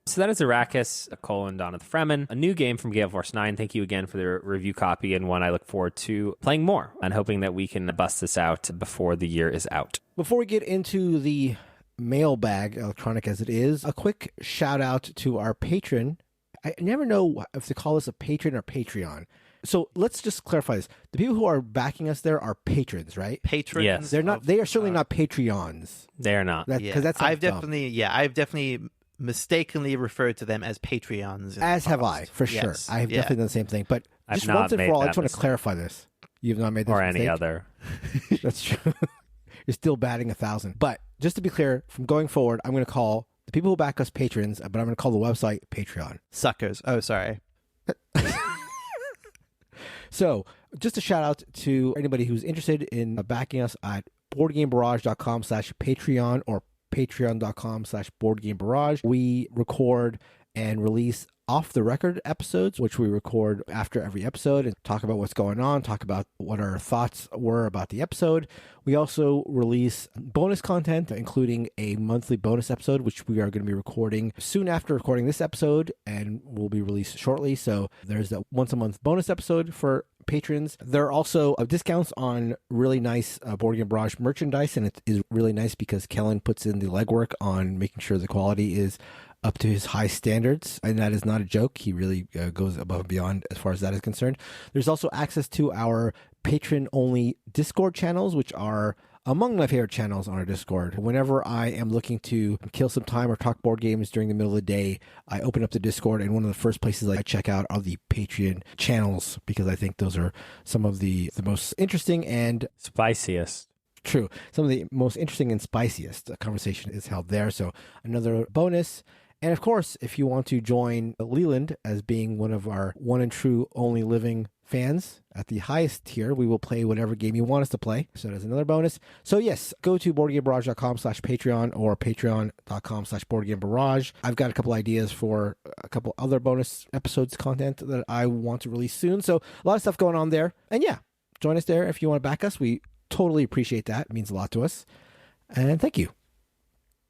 So that is Arrakis, Dawn of the Fremen, a new game from Gale Force 9. Thank you again for the review copy, and one I look forward to playing more and hoping that we can bust this out before the year is out. Before we get into the mailbag, electronic as it is, a quick shout out to our patron. I never know if to call this a patron or Patreon. So let's just clarify this. The people who are backing us there are patrons, right? Patrons. Yes. They're not. They are certainly not Patreons. They are not. Because I've definitely mistakenly referred to them as Patreons. As have I, for sure. Yes. I have definitely done the same thing. But I've just not once and made for all, I that just want to mistake. clarify this. You have not made this Or mistake. any other. That's true. You're still batting 1,000. But just to be clear, from going forward, I'm going to call the people who back us patrons, but I'm going to call the website Patreon. Suckers. Oh, sorry. So just a shout out to anybody who's interested in backing us at boardgamebarrage.com/Patreon or patreon.com/boardgamebarrage. We record and release off-the-record episodes, which we record after every episode and talk about what's going on, talk about what our thoughts were about the episode. We also release bonus content, including a monthly bonus episode, which we are going to be recording soon after recording this episode and will be released shortly. So there's a once-a-month bonus episode for patrons. There are also discounts on really nice Board Game Barrage merchandise, and it is really nice because Kellen puts in the legwork on making sure the quality is up to his high standards, and that is not a joke. He really goes above and beyond as far as that is concerned. There's also access to our patron-only Discord channels, which are among my favorite channels on our Discord. Whenever I am looking to kill some time or talk board games during the middle of the day, I open up the Discord, and one of the first places I check out are the Patreon channels, because I think those are some of the most interesting and Spiciest. true. Some of the most interesting and spiciest conversation is held there. So another bonus. And of course, if you want to join Leland as being one of our one and true only living fans at the highest tier, we will play whatever game you want us to play. So there's another bonus. So yes, go to boardgamebarrage.com/Patreon or patreon.com/boardgamebarrage. I've got a couple ideas for a couple other bonus episodes content that I want to release soon. So a lot of stuff going on there. And yeah, join us there if you want to back us. We totally appreciate that. It means a lot to us. And thank you.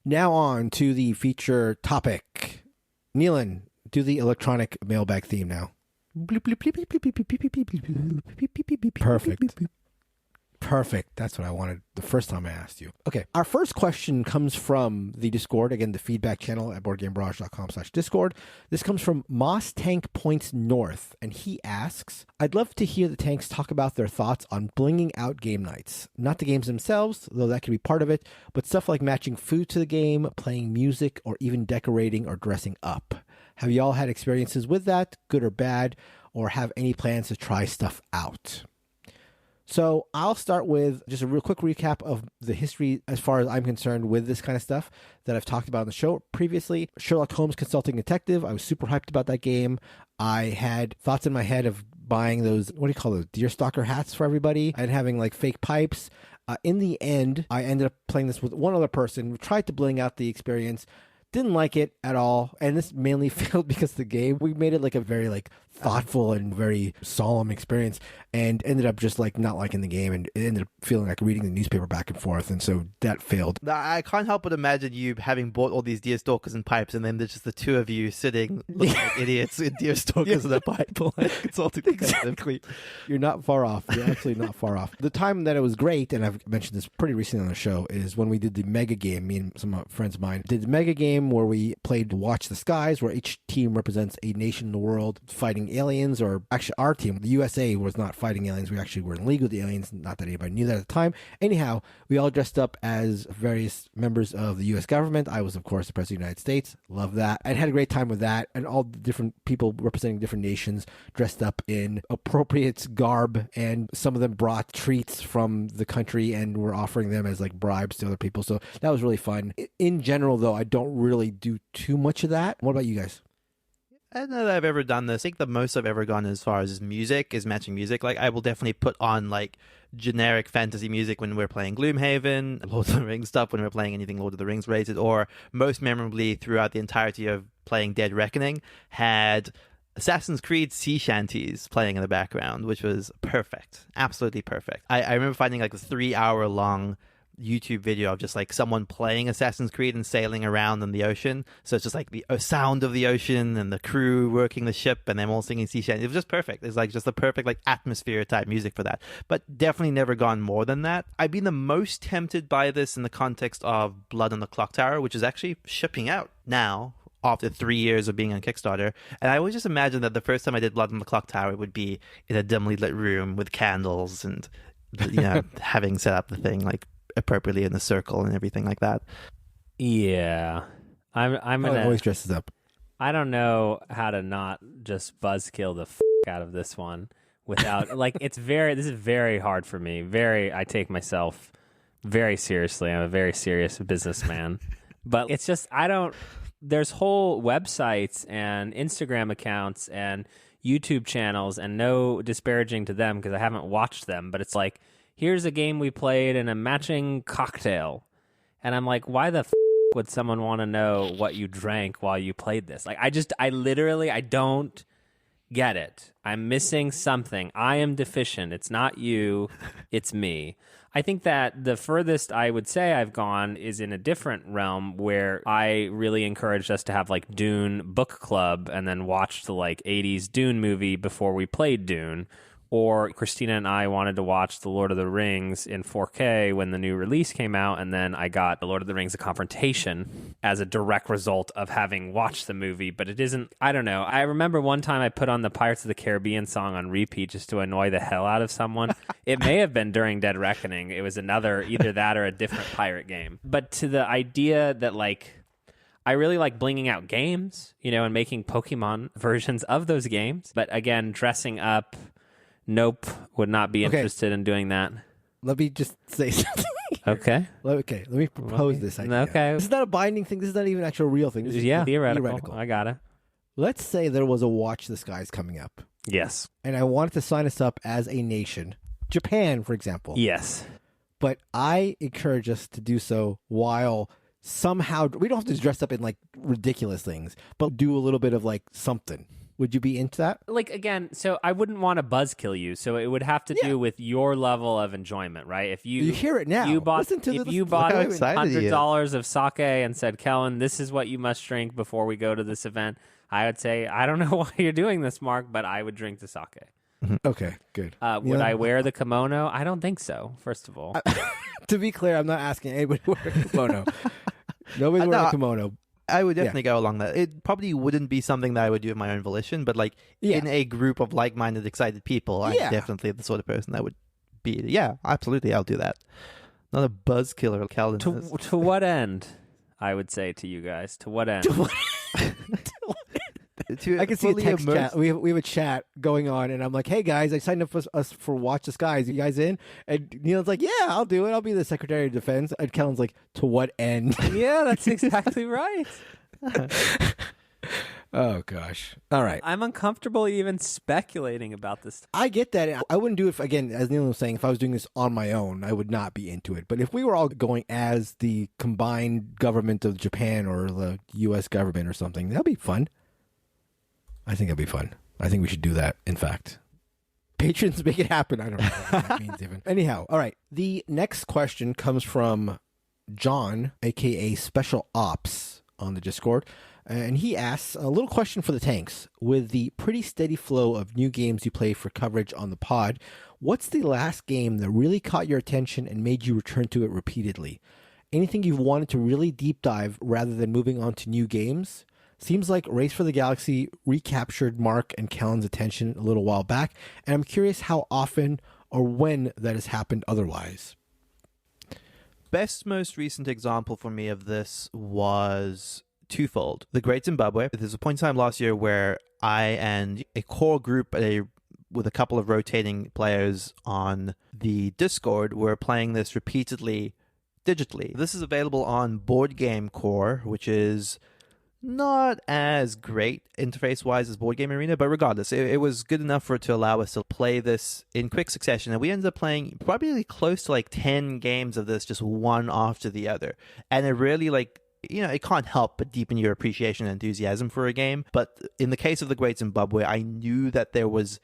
Now on to the feature topic. Neelan, do the electronic mailbag theme now. Perfect. Perfect. That's what I wanted the first time I asked you. Okay. Our first question comes from the Discord. Again, the feedback channel at boardgamebarrage.com/Discord. This comes from Moss Tank Points North, and he asks, I'd love to hear the tanks talk about their thoughts on blinging out game nights. Not the games themselves, though that could be part of it, but stuff like matching food to the game, playing music, or even decorating or dressing up. Have you all had experiences with that, good or bad, or have any plans to try stuff out? So I'll start with just a real quick recap of the history as far as I'm concerned with this kind of stuff that I've talked about on the show previously. Sherlock Holmes Consulting Detective. I was super hyped about that game. I had thoughts in my head of buying those, what do you call those, deerstalker hats for everybody and having like fake pipes. In the end, I ended up playing this with one other person. We tried to bling out the experience. Didn't like it at all, and this mainly failed because the game, we made it like a very like thoughtful and very solemn experience, and ended up just like not liking the game, and it ended up feeling like reading the newspaper back and forth, and so that failed. I can't help but imagine you having bought all these deerstalkers and pipes, and then there's just the two of you sitting looking like idiots with deerstalkers and a pipe. Exactly. You're not far off. You're absolutely not far off. The time that it was great, and I've mentioned this pretty recently on the show, is when we did the mega game. Me and some friends of mine did the mega game where we played Watch the Skies, where each team represents a nation in the world fighting fighting aliens, or actually our team, the USA, was not fighting aliens. We actually were in league with the aliens. Not that anybody knew that at the time. Anyhow, we all dressed up as various members of the U.S. government. I was, of course, the President of the United States. Love that. I had a great time with that. And all the different people representing different nations dressed up in appropriate garb. And some of them brought treats from the country and were offering them as like bribes to other people. So that was really fun. In general, though, I don't really do too much of that. What about you guys? I don't know that I've ever done this. I think the most I've ever gone as far as music is matching music. Like, I will definitely put on like generic fantasy music when we're playing Gloomhaven, Lord of the Rings stuff when we're playing anything Lord of the Rings related, or most memorably throughout the entirety of playing Dead Reckoning, had Assassin's Creed sea shanties playing in the background, which was perfect. Absolutely perfect. I remember finding like a 3-hour long YouTube video of just like someone playing Assassin's Creed and sailing around in the ocean. So it's just like the sound of the ocean and the crew working the ship and them all singing sea shanties. It was just perfect. It's like just the perfect like atmosphere type music for that. But definitely never gone more than that. I've been the most tempted by this in the context of Blood on the Clock Tower, which is actually shipping out now after 3 years of being on Kickstarter. And I always just imagined that the first time I did Blood on the Clock Tower, it would be in a dimly lit room with candles and, you know, having set up the thing like appropriately in the circle and everything like that. Yeah, I'm gonna always dresses up. I don't know how to not just buzzkill the out of this one without like this is very hard for me. I take myself very seriously. I'm a very serious businessman, but it's just there's whole websites and Instagram accounts and YouTube channels, and no disparaging to them because I haven't watched them, but it's like, here's a game we played and a matching cocktail. And I'm like, why the would someone want to know what you drank while you played this? Like, I literally don't get it. I'm missing something. I am deficient. It's not you. It's me. I think that the furthest I would say I've gone is in a different realm where I really encouraged us to have like Dune book club and then watch the like 80s Dune movie before we played Dune. Or Christina and I wanted to watch The Lord of the Rings in 4K when the new release came out, and then I got The Lord of the Rings: A Confrontation as a direct result of having watched the movie. But it isn't, I don't know. I remember one time I put on the Pirates of the Caribbean song on repeat just to annoy the hell out of someone. It may have been during Dead Reckoning. It was either that or a different pirate game. But to the idea that like, I really like blinging out games, you know, and making Pokemon versions of those games. But again, dressing up, nope, would not be interested in doing that. Let me just say something. Okay. Let me propose this idea. Okay. This is not a binding thing. This is not even an actual real thing. This is theoretical. I got it. Let's say there was a Watch the Skies coming up. Yes. And I wanted to sign us up as a nation. Japan, for example. Yes. But I encourage us to do so while somehow, we don't have to dress up in like ridiculous things, but do a little bit of like something. Would you be into that? Like, again, so I wouldn't want to buzzkill you, so it would have to do with your level of enjoyment, right? If you hear it now. You bought $100 of sake and said, Kellen, this is what you must drink before we go to this event, I would say, I don't know why you're doing this, Mark, but I would drink the sake. Okay, good. Would I wear the kimono? I don't think so, first of all. To be clear, I'm not asking anybody to wear a kimono. Nobody's wearing a kimono. I would definitely go along that. It probably wouldn't be something that I would do of my own volition, but like in a group of like-minded, excited people, I'm definitely the sort of person that would be. Yeah, absolutely, I'll do that. Not a buzz killer, Calvin. To what end? I would say to you guys. To what end? I can see a text chat. We have a chat going on, and I'm like, "Hey guys, I signed up for us for Watch the Skies. You guys in?" And Neil's like, "Yeah, I'll do it. I'll be the Secretary of Defense." And Kellen's like, "To what end?" Yeah, that's exactly right. Oh gosh! All right, I'm uncomfortable even speculating about this. I get that. I wouldn't do it again, as Neil was saying. If I was doing this on my own, I would not be into it. But if we were all going as the combined government of Japan or the U.S. government or something, that'd be fun. I think it'd be fun. I think we should do that, in fact. Patrons, make it happen. I don't know what that means even. Anyhow, all right. The next question comes from John, a.k.a. Special Ops, on the Discord. And he asks, a little question for the tanks. With the pretty steady flow of new games you play for coverage on the pod, what's the last game that really caught your attention and made you return to it repeatedly? Anything you've wanted to really deep dive rather than moving on to new games? Seems like Race for the Galaxy recaptured Mark and Kellen's attention a little while back, and I'm curious how often or when that has happened otherwise. Best most recent example for me of this was twofold. The Great Zimbabwe. There's a point in time last year where I and a core group with a couple of rotating players on the Discord were playing this repeatedly digitally. This is available on Board Game Core, which is not as great interface-wise as Board Game Arena, but regardless, it was good enough for it to allow us to play this in quick succession, and we ended up playing probably close to 10 games of this, just one after the other, and it really it can't help but deepen your appreciation and enthusiasm for a game. But in the case of the Great Zimbabwe, I knew that there was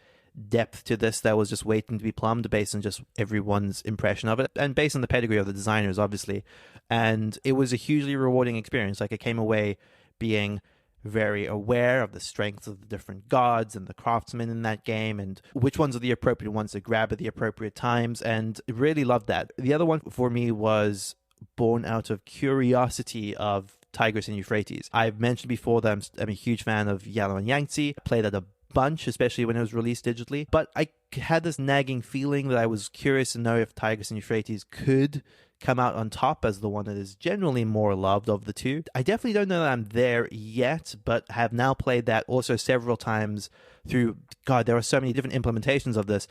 depth to this that was just waiting to be plumbed based on just everyone's impression of it and based on the pedigree of the designers, obviously. And it was a hugely rewarding experience. I came away being very aware of the strengths of the different gods and the craftsmen in that game and which ones are the appropriate ones to grab at the appropriate times, and really loved that. The other one for me was born out of curiosity of Tigris and Euphrates. I've mentioned before that I'm a huge fan of Yellow and Yangtze. I played that a bunch, especially when it was released digitally, but I had this nagging feeling that I was curious to know if Tigris and Euphrates could come out on top as the one that is generally more loved of the two. I definitely don't know that I'm there yet, but have now played that also several times through, God, there are so many different implementations of this.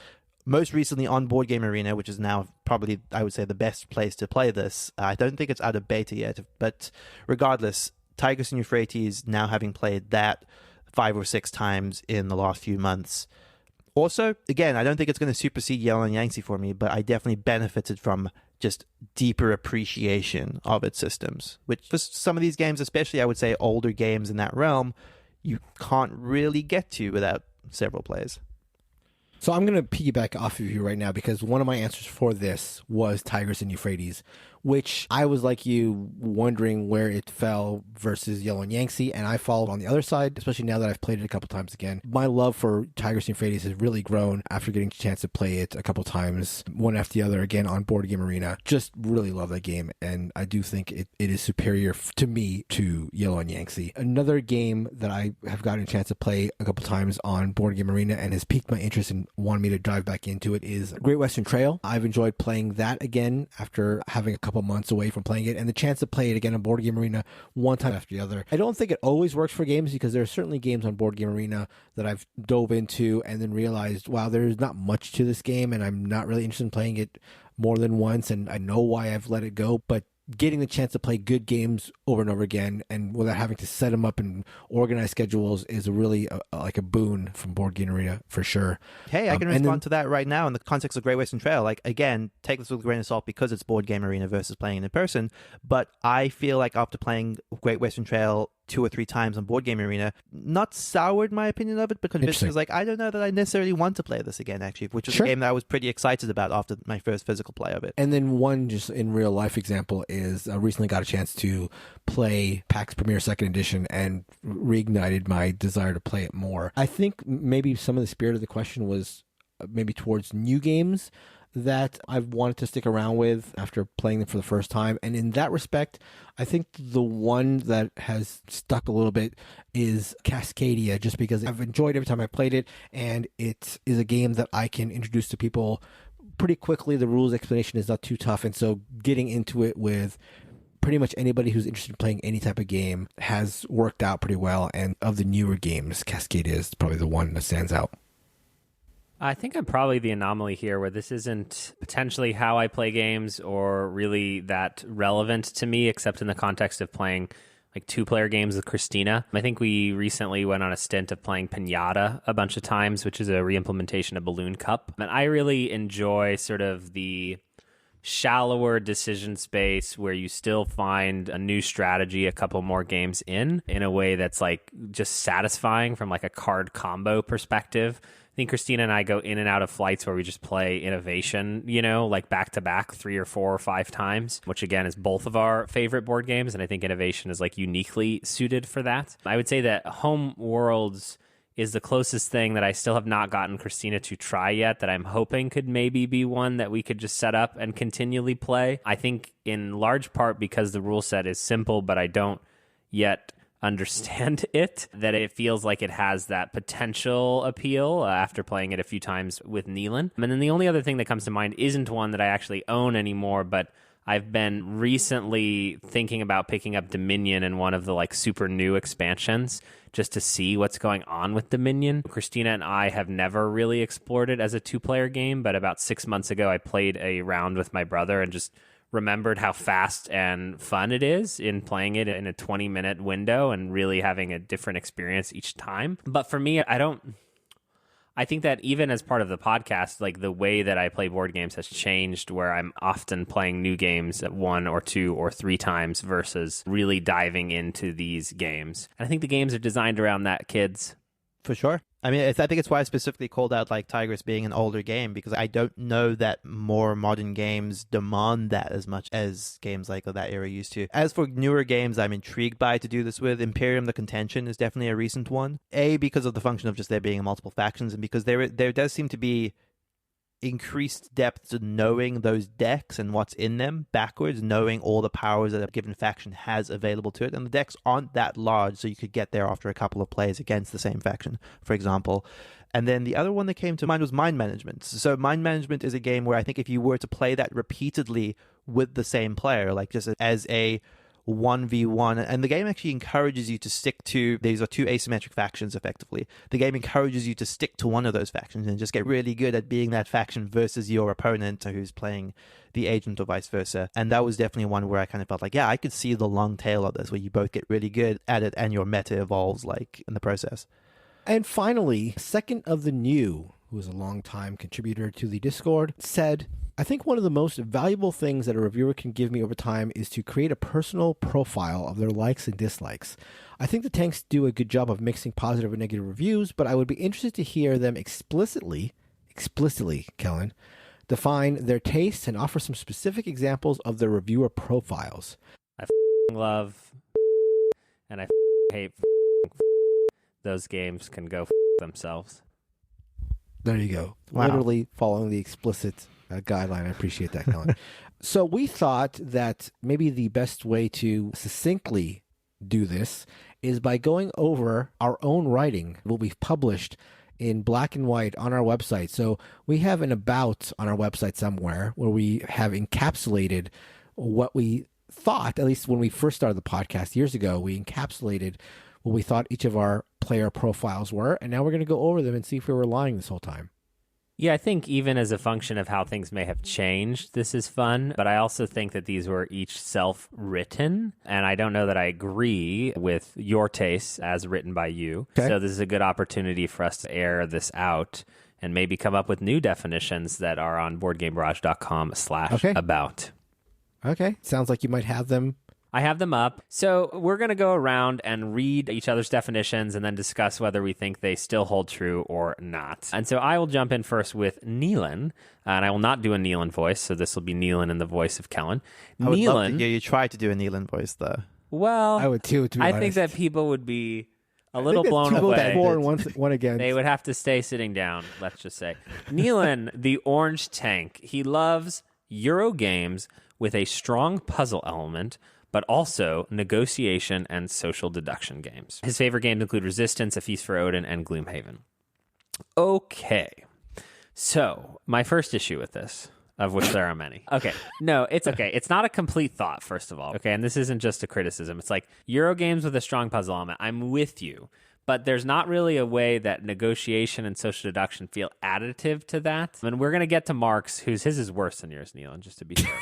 Most recently on Board Game Arena, which is now probably, I would say, the best place to play this. I don't think it's out of beta yet, but regardless, Tigris and Euphrates, now having played that 5 or 6 times in the last few months. Also, again, I don't think it's going to supersede Yellow and Yangtze for me, but I definitely benefited from just deeper appreciation of its systems, which for some of these games, especially I would say older games in that realm, you can't really get to without several plays. So I'm going to piggyback off of you right now because one of my answers for this was Tigris and Euphrates, which I was like you wondering where it fell versus Yellow and Yangtze, and I followed on the other side, especially now that I've played it a couple times again. My love for Tigris and Euphrates has really grown after getting a chance to play it a couple times, one after the other again on Board Game Arena. Just really love that game, and I do think it is superior to me to Yellow and Yangtze. Another game that I have gotten a chance to play a couple times on Board Game Arena and has piqued my interest and wanted me to dive back into it is Great Western Trail. I've enjoyed playing that again after having a couple months away from playing it, and the chance to play it again on Board Game Arena one time after the other. I don't think it always works for games because there are certainly games on Board Game Arena that I've dove into and then realized, wow, there's not much to this game and I'm not really interested in playing it more than once, and I know why I've let it go. But getting the chance to play good games over and over again and without having to set them up and organize schedules is really like a boon from Board Game Arena for sure. Hey, I can respond to that right now in the context of Great Western Trail. Like, again, take this with a grain of salt because it's Board Game Arena versus playing it in person. But I feel like after playing Great Western Trail 2 or 3 times on Board Game Arena, not soured my opinion of it, but convinced me, like, I don't know that I necessarily want to play this again, actually, which is a game that I was pretty excited about after my first physical play of it. And then one just in real life example is I recently got a chance to play PAX Premier 2nd Edition and reignited my desire to play it more. I think maybe some of the spirit of the question was maybe towards new games that I've wanted to stick around with after playing them for the first time. And in that respect, I think the one that has stuck a little bit is Cascadia, just because I've enjoyed every time I played it, and it is a game that I can introduce to people pretty quickly. The rules explanation is not too tough, and so getting into it with pretty much anybody who's interested in playing any type of game has worked out pretty well. And of the newer games, Cascadia is probably the one that stands out. I think I'm probably the anomaly here where this isn't potentially how I play games or really that relevant to me, except in the context of playing like 2-player games with Christina. I think we recently went on a stint of playing Pinata a bunch of times, which is a reimplementation of Balloon Cup. And I really enjoy sort of the shallower decision space where you still find a new strategy a couple more games in a way that's like just satisfying from like a card combo perspective. I think Christina and I go in and out of flights where we just play Innovation, like back to back 3 or 4 or 5 times, which again is both of our favorite board games. And I think Innovation is like uniquely suited for that. I would say that Home Worlds is the closest thing that I still have not gotten Christina to try yet that I'm hoping could maybe be one that we could just set up and continually play. I think in large part because the rule set is simple, but I don't yet understand it, that it feels like it has that potential appeal after playing it a few times with Neelan. And then the only other thing that comes to mind isn't one that I actually own anymore, but I've been recently thinking about picking up Dominion in one of the like super new expansions just to see what's going on with Dominion. Christina and I have never really explored it as a 2-player game, but about 6 months ago I played a round with my brother and just remembered how fast and fun it is in playing it in a 20-minute window and really having a different experience each time. But for me, I think that even as part of the podcast, like the way that I play board games has changed, where I'm often playing new games 1 or 2 or 3 times versus really diving into these games. And I think the games are designed around that, kids. For sure. I mean, I think it's why I specifically called out like Tigris being an older game, because I don't know that more modern games demand that as much as games like of that era used to. As for newer games I'm intrigued by to do this with, Imperium the Contention is definitely a recent one. A, because of the function of just there being multiple factions, and because there does seem to be increased depth to knowing those decks and what's in them backwards, knowing all the powers that a given faction has available to it. And the decks aren't that large, so you could get there after a couple of plays against the same faction, for example. And then the other one that came to mind was Mind Management. So Mind Management is a game where I think if you were to play that repeatedly with the same player, like just as a 1v1, and the game actually encourages you to stick to, these are 2 asymmetric factions effectively. The game encourages you to stick to one of those factions and just get really good at being that faction versus your opponent who's playing the agent or vice versa. And that was definitely one where I kind of felt like, yeah, I could see the long tail of this, where you both get really good at it and your meta evolves like in the process. And finally, Second of the New, who is a longtime contributor to the Discord, said, I think one of the most valuable things that a reviewer can give me over time is to create a personal profile of their likes and dislikes. I think the tanks do a good job of mixing positive and negative reviews, but I would be interested to hear them explicitly, Kellen, define their tastes and offer some specific examples of their reviewer profiles. I love and I hate those games can go themselves. There you go. Wow. Literally following the explicit guideline. I appreciate that, Kellen. So we thought that maybe the best way to succinctly do this is by going over our own writing, what we've published in black and white on our website. So we have an about on our website somewhere where we have encapsulated what we thought, at least when we first started the podcast years ago, we encapsulated what we thought each of our player profiles were. And now we're going to go over them and see if we were lying this whole time. Yeah, I think even as a function of how things may have changed, this is fun. But I also think that these were each self-written. And I don't know that I agree with your tastes as written by you. Okay. So this is a good opportunity for us to air this out and maybe come up with new definitions that are on boardgamebarrage.com/about. Okay. Sounds like you might have them. I have them up. So we're going to go around and read each other's definitions and then discuss whether we think they still hold true or not. And so I will jump in first with Neelan, and I will not do a Neelan voice, so this will be Neelan in the voice of Kellen. I would love to hear you try to do a Neelan voice, though. Well, I would too, to be honest. think that people would be a little blown away. For and one against. They would have to stay sitting down, let's just say. Neelan, the orange tank. He loves Euro games with a strong puzzle element, but also negotiation and social deduction games. His favorite games include Resistance, A Feast for Odin, and Gloomhaven. Okay. So, my first issue with this, of which there are many. Okay. No, it's okay. It's not a complete thought, first of all. Okay, and this isn't just a criticism. It's like, Euro games with a strong puzzle element. I'm with you. But there's not really a way that negotiation and social deduction feel additive to that. And we're going to get to Mark's, his is worse than yours, Neelan, just to be fair.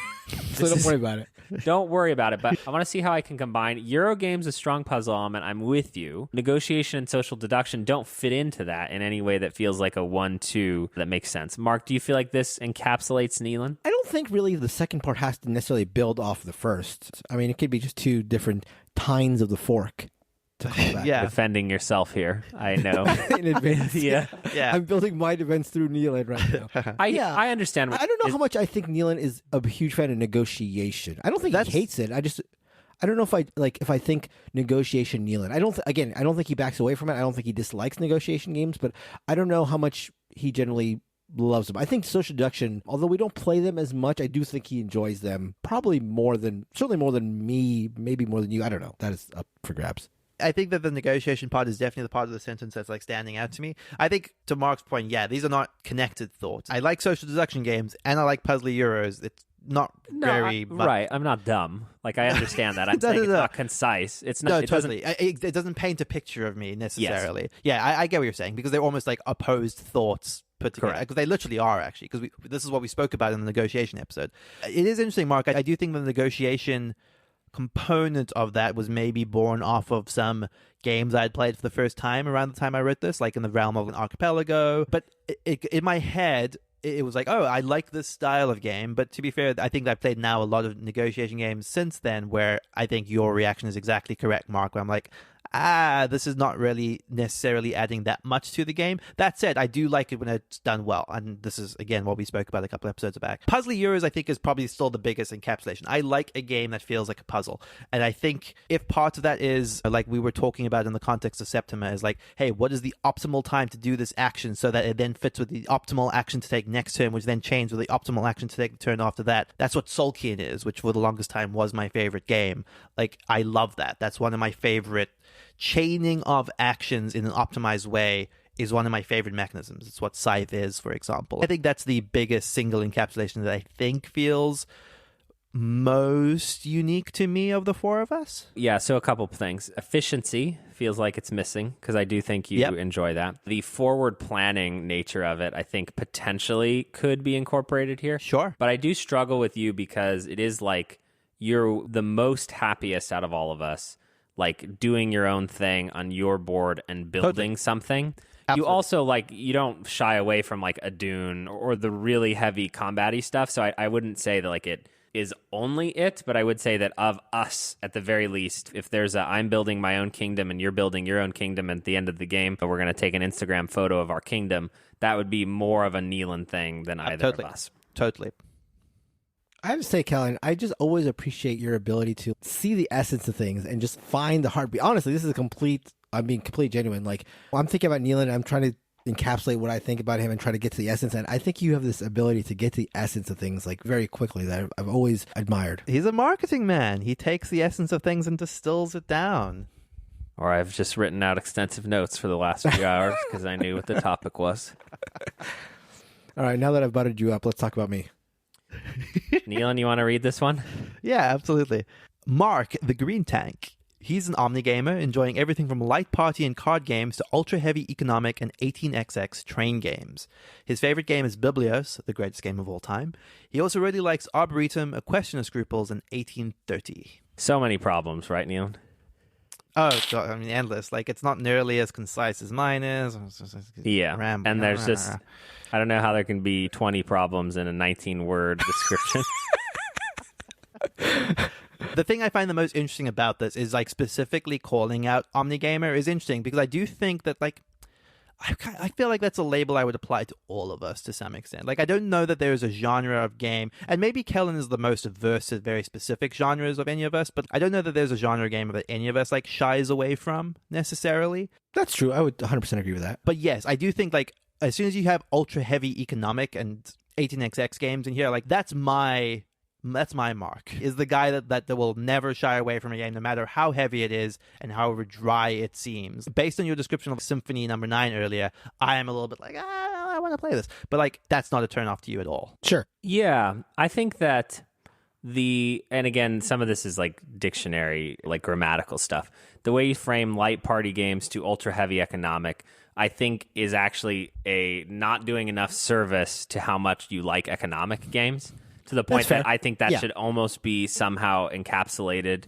So don't worry about it. Don't worry about it. But I want to see how I can combine Euro games, a strong puzzle element. I'm with you. Negotiation and social deduction don't fit into that in any way that feels like a 1-2 that makes sense. Mark, do you feel like this encapsulates Neelan? I don't think really the second part has to necessarily build off the first. I mean, it could be just two different tines of the fork. Yeah, defending yourself here. I know in advance. Yeah. I'm building my defense through Neelan right now. I understand. I don't know how much I think Neelan is a huge fan of negotiation. I don't think he hates it. I don't know if I think negotiation Neelan. I don't think he backs away from it. I don't think he dislikes negotiation games, but I don't know how much he generally loves them. I think social deduction, although we don't play them as much, I do think he enjoys them certainly more than me, maybe more than you. I don't know. That is up for grabs. I think that the negotiation part is definitely the part of the sentence that's like standing out to me. I think to Mark's point, yeah, these are not connected thoughts. I like social deduction games and I like puzzly Euros. It's not right. I'm not dumb. Like, I understand that. I'm saying it's not concise. It's not. No, totally. It doesn't paint a picture of me necessarily. Yes. Yeah, I get what you're saying, because they're almost like opposed thoughts put together. Because they literally are, actually. Because this is what we spoke about in the negotiation episode. It is interesting, Mark. I do think the negotiation component of that was maybe born off of some games I'd played for the first time around the time I wrote this, like in the realm of an archipelago. But in my head, it was like, oh, I like this style of game. But to be fair, I think I've played now a lot of negotiation games since then where I think your reaction is exactly correct, Mark, where I'm like, this is not really necessarily adding that much to the game. That said, I do like it when it's done well. And this is, again, what we spoke about a couple episodes back. Puzzly Euros, I think, is probably still the biggest encapsulation. I like a game that feels like a puzzle. And I think if part of that is, like we were talking about in the context of Septima, is like, hey, what is the optimal time to do this action so that it then fits with the optimal action to take next turn, which then changes with the optimal action to take the turn after that. That's what Solkian is, which for the longest time was my favorite game. Like, I love that. That's one of my favorite chaining of actions in an optimized way is one of my favorite mechanisms. It's what Scythe is, for example. I think that's the biggest single encapsulation that I think feels most unique to me of the four of us. Yeah, so a couple of things. Efficiency feels like it's missing, because I do think you enjoy that. The forward planning nature of it, I think potentially could be incorporated here. Sure. But I do struggle with you because it is like you're the most happiest out of all of us, like doing your own thing on your board and building something. Absolutely. You also, like, you don't shy away from like a Dune or the really heavy combat-y stuff. So I wouldn't say that like it is only it, but I would say that of us, at the very least, if there's I'm building my own kingdom and you're building your own kingdom at the end of the game, but we're going to take an Instagram photo of our kingdom, that would be more of a Neelan thing than either of us. Totally. I have to say, Kellen, I just always appreciate your ability to see the essence of things and just find the heartbeat. Honestly, this is I'm being completely genuine. Like, I'm thinking about Neelan, and I'm trying to encapsulate what I think about him and try to get to the essence. And I think you have this ability to get to the essence of things like very quickly that I've always admired. He's a marketing man. He takes the essence of things and distills it down. Or I've just written out extensive notes for the last few hours because I knew what the topic was. All right, now that I've buttered you up, let's talk about me. Neelan, you want to read this one? Yeah, absolutely. Mark, the Green Tank. He's an omnigamer, enjoying everything from light party and card games to ultra-heavy economic and 18xx train games. His favorite game is Biblios, the greatest game of all time. He also really likes Arboretum, A Question of Scruples, and 1830. So many problems, right, Neelan? Oh, God, I mean, endless. Like, it's not nearly as concise as mine is. Yeah, and there's just... I don't know how there can be 20 problems in a 19-word description. The thing I find the most interesting about this is, like, specifically calling out Omnigamer is interesting because I do think that, like, I feel like that's a label I would apply to all of us to some extent. Like, I don't know that there's a genre of game, and maybe Kellen is the most averse to very specific genres of any of us, but I don't know that there's a genre game that any of us, like, shies away from necessarily. That's true. I would 100% agree with that. But yes, I do think, like, as soon as you have ultra heavy economic and 18xx games in here, like, that's my mark, is the guy that will never shy away from a game no matter how heavy it is and however dry it seems. Based on your description of Symphony No.9 earlier, I am a little bit like, I want to play this, but like, that's not a turn off to you at all. Sure. Yeah, I think that and again, some of this is like dictionary, like grammatical stuff. The way you frame light party games to ultra heavy economic, I think, is actually a not doing enough service to how much you like economic games, to the point that I think that should almost be somehow encapsulated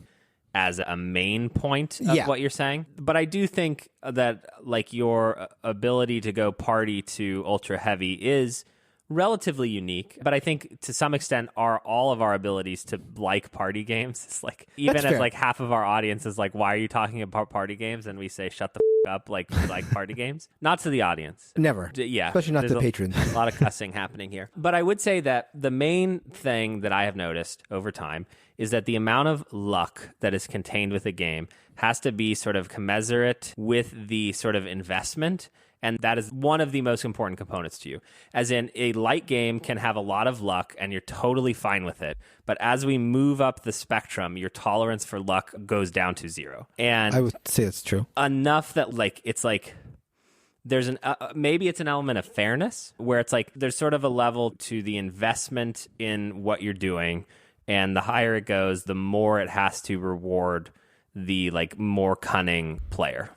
as a main point of what you're saying. But I do think that, like, your ability to go party to ultra heavy is relatively unique, but I think to some extent all of our abilities to like party games. It's like, even as like half of our audience is like, why are you talking about party games? And we say, shut the up, like, we like party games. Not to the audience. Never. Yeah. Especially not to patrons. A lot of cussing happening here. But I would say that the main thing that I have noticed over time is that the amount of luck that is contained with a game has to be sort of commensurate with the sort of investment And that is one of the most important components to you. As in, a light game can have a lot of luck and you're totally fine with it. But as we move up the spectrum, your tolerance for luck goes down to 0. And I would say that's true. Enough that it's like there's maybe it's an element of fairness where it's like there's sort of a level to the investment in what you're doing. And the higher it goes, the more it has to reward the more cunning player.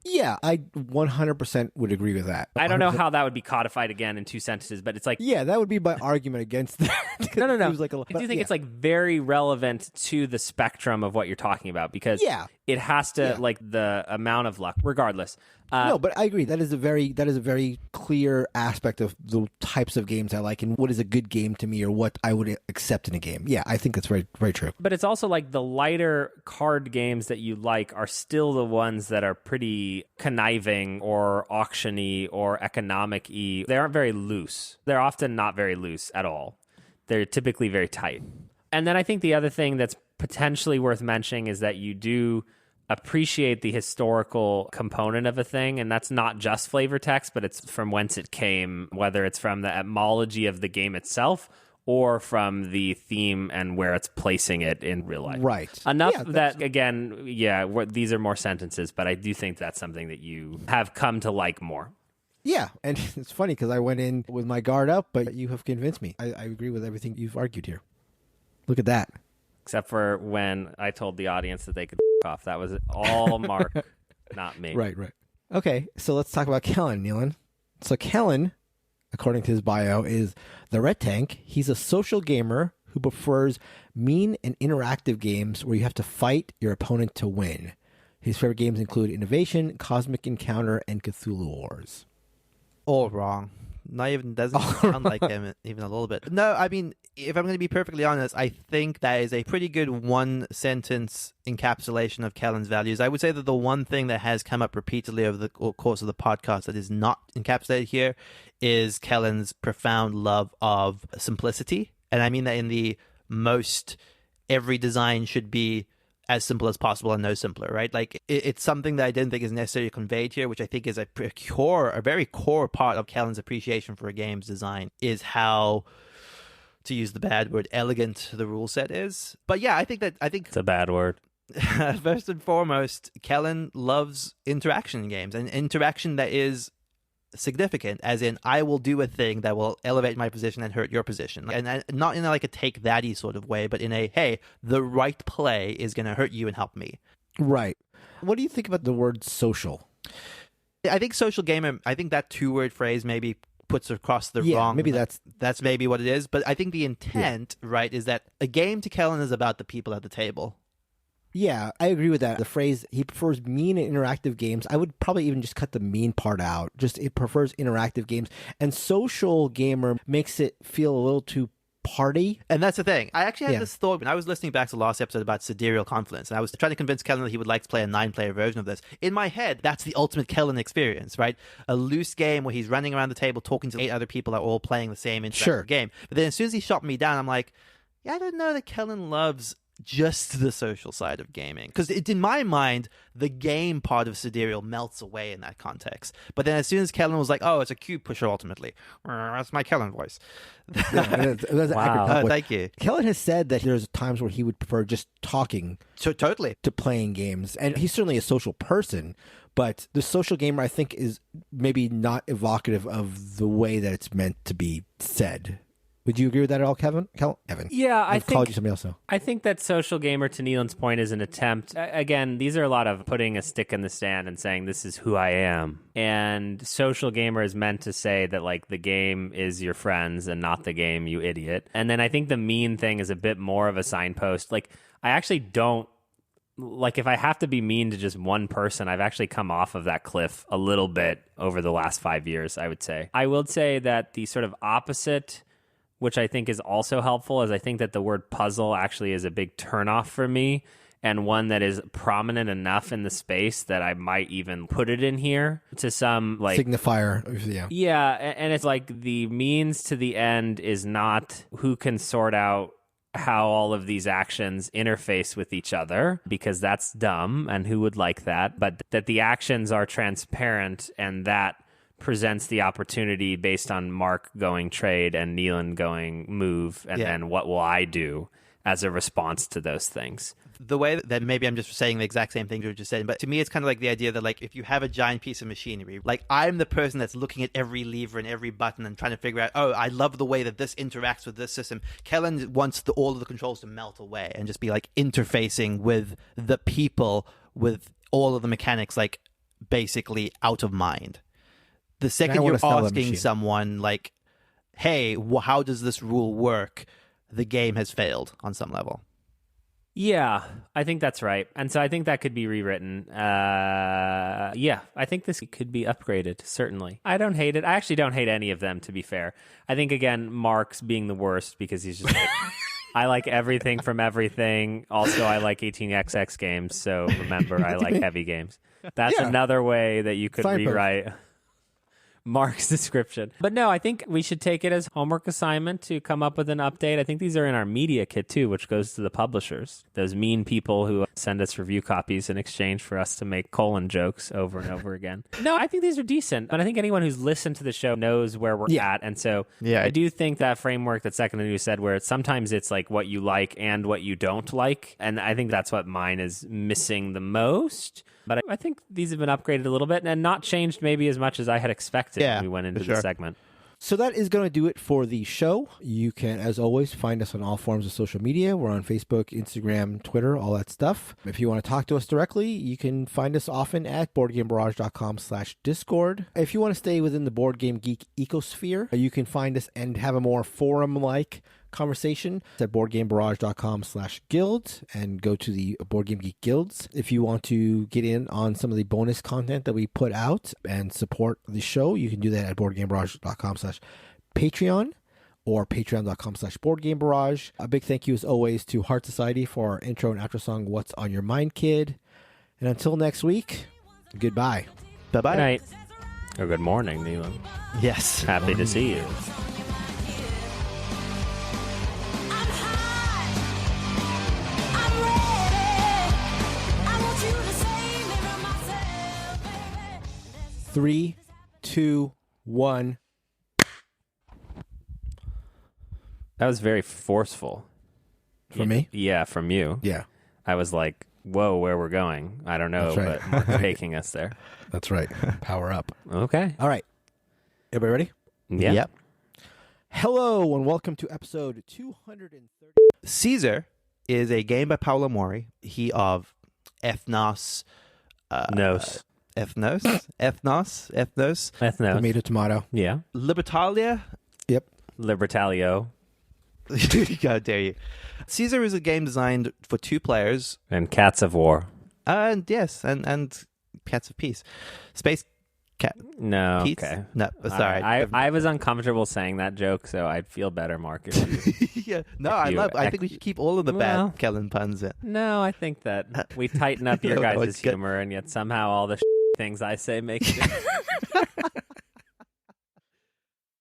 Yeah, I 100% would agree with that. I don't know how that would be codified again in 2 sentences, but it's like... Yeah, that would be my argument against that. No. I do think it's very relevant to the spectrum of what you're talking about because it has to, the amount of luck, regardless. No, but I agree. That is a very clear aspect of the types of games I like and what is a good game to me or what I would accept in a game. Yeah, I think that's very, very true. But it's also the lighter card games that you like are still the ones that are pretty conniving or auction-y or economic-y. They aren't very loose. They're often not very loose at all. They're typically very tight. And then I think the other thing that's potentially worth mentioning is that you do appreciate the historical component of a thing, and that's not just flavor text, but it's from whence it came, whether it's from the etymology of the game itself or from the theme and where it's placing it in real life. Right. Enough that, again, these are more sentences, but I do think that's something that you have come to like more. Yeah, and it's funny because I went in with my guard up, but you have convinced me. I agree with everything you've argued here. Look at that. Except for when I told the audience that they could off. That was all Mark, not me. Right. Okay, so let's talk about Kellen, Nealon. So Kellen, according to his bio, is the Red Tank. He's a social gamer who prefers mean and interactive games where you have to fight your opponent to win. His favorite games include Innovation, Cosmic Encounter, and Cthulhu Wars. All wrong. Doesn't sound like him even a little bit. No, I mean, if I'm going to be perfectly honest, I think that is a pretty good one-sentence encapsulation of Kellen's values. I would say that the one thing that has come up repeatedly over the course of the podcast that is not encapsulated here is Kellen's profound love of simplicity. And I mean that in the most every design should be as simple as possible and no simpler, right? It's something that I didn't think is necessarily conveyed here, which I think is a very core part of Kellen's appreciation for a game's design, is how, to use the bad word, elegant the rule set is. But yeah, I think it's a bad word. First and foremost, Kellen loves interaction in games, and interaction that is significant, as in I will do a thing that will elevate my position and hurt your position, and not in a take thatty sort of way, but in a, hey, the right play is going to hurt you and help me. Right. What do you think about the word social? I think social gamer, I think that 2-word phrase maybe puts across the wrong. Maybe that's maybe what it is, but I think the intent, right, is that a game to Kellen is about the people at the table. Yeah, I agree with that. The phrase, he prefers mean and interactive games. I would probably even just cut the mean part out. Just, it prefers interactive games. And social gamer makes it feel a little too party. And that's the thing. I actually had this thought when I was listening back to the last episode about sidereal confidence, and I was trying to convince Kellen that he would like to play a 9-player version of this. In my head, that's the ultimate Kellen experience, right? A loose game where he's running around the table talking to 8 other people that are all playing the same interactive game. But then as soon as he shot me down, I'm like, I don't know that Kellen loves just the social side of gaming, because in my mind the game part of sidereal melts away in that context. But then as soon as Kellen was like, oh, it's a cube pusher ultimately, that's my Kellen voice. Wow. Thank you. Kellen has said that there's times where he would prefer just talking totally to playing games, and he's certainly a social person, but the social gamer, I think, is maybe not evocative of the way that it's meant to be said. Would you agree with that at all, Evan? Yeah, I've called you somebody else now. I think that social gamer, to Nealon's point, is an attempt. Again, these are a lot of putting a stick in the sand and saying, this is who I am. And social gamer is meant to say that, the game is your friends and not the game, you idiot. And then I think the mean thing is a bit more of a signpost. I actually don't, if I have to be mean to just one person, I've actually come off of that cliff a little bit over the last 5 years, I would say. I will say that the sort of opposite, which I think is also helpful, is I think that the word puzzle actually is a big turnoff for me, and one that is prominent enough in the space that I might even put it in here to some signifier. Yeah, and it's the means to the end is not who can sort out how all of these actions interface with each other, because that's dumb, and who would like that? But that the actions are transparent, and that presents the opportunity based on Mark going trade and Neelan going move, and then what will I do as a response to those things? The way that maybe I'm just saying the exact same thing you were just saying, but to me it's kind of like the idea that like if you have a giant piece of machinery, like I'm the person that's looking at every lever and every button and trying to figure out, oh, I love the way that this interacts with this system. Kellen wants all of the controls to melt away and just be like interfacing with the people, with all of the mechanics like basically out of mind. The second you're asking someone like, hey, how does this rule work? The game has failed on some level. Yeah, I think that's right. And so I think that could be rewritten. Yeah, I think this could be upgraded, certainly. I don't hate it. I actually don't hate any of them, to be fair. I think, again, Mark's being the worst because he's just like, I like everything from everything. Also, I like 18xx games, so remember, I like heavy games. That's another way that you could rewrite Mark's description. But no, I think we should take it as homework assignment to come up with an update. I think these are in our media kit too, which goes to the publishers. Those mean people who send us review copies in exchange for us to make colon jokes over and over again. No, I think these are decent. But I think anyone who's listened to the show knows where we're at. And so I do think that framework that Second New said, where sometimes it's like what you like and what you don't like. And I think that's what mine is missing the most. But I think these have been upgraded a little bit and not changed maybe as much as I had expected when we went into the segment. So that is going to do it for the show. You can, as always, find us on all forms of social media. We're on Facebook, Instagram, Twitter, all that stuff. If you want to talk to us directly, you can find us often at BoardGameBarrage.com/Discord. If you want to stay within the Board Game Geek ecosphere, you can find us and have a more forum-like conversation at BoardGameBarrage.com/guild and go to the Board Game Geek guilds. If you want to get in on some of the bonus content that we put out and support the show, you can do that at BoardGameBarrage.com/Patreon or Patreon.com/BoardGameBarrage. A big thank you as always to Heart Society for our intro and outro song, What's on Your Mind, Kid? And until next week, goodbye. Bye-bye. Good night. Or good morning, Neelan. Yes. Happy to see you. Three, 2, 1. That was very forceful. For me? Yeah, from you. Yeah. I was like, whoa, where we're going. I don't know, but Mark's taking us there. That's right. Power up. Okay. All right. Everybody ready? Yeah. Yep. Hello and welcome to episode 230. Caesar is a game by Paolo Mori. He of Ethnos. Nos. Ethnos. Tomato. Yeah. Libertalia. Yep. Libertalio. How dare you. Caesar is a game designed for 2 players. And Cats of War. And yes, and Cats of Peace. Space Cat. No, Peace? okay. No, sorry. I was uncomfortable saying that joke, so I'd feel better, Mark. If you, yeah. No, I think we should keep all of the bad Kellen puns in. No, I think that we tighten up your guys' humor, and yet somehow all the things I say make it.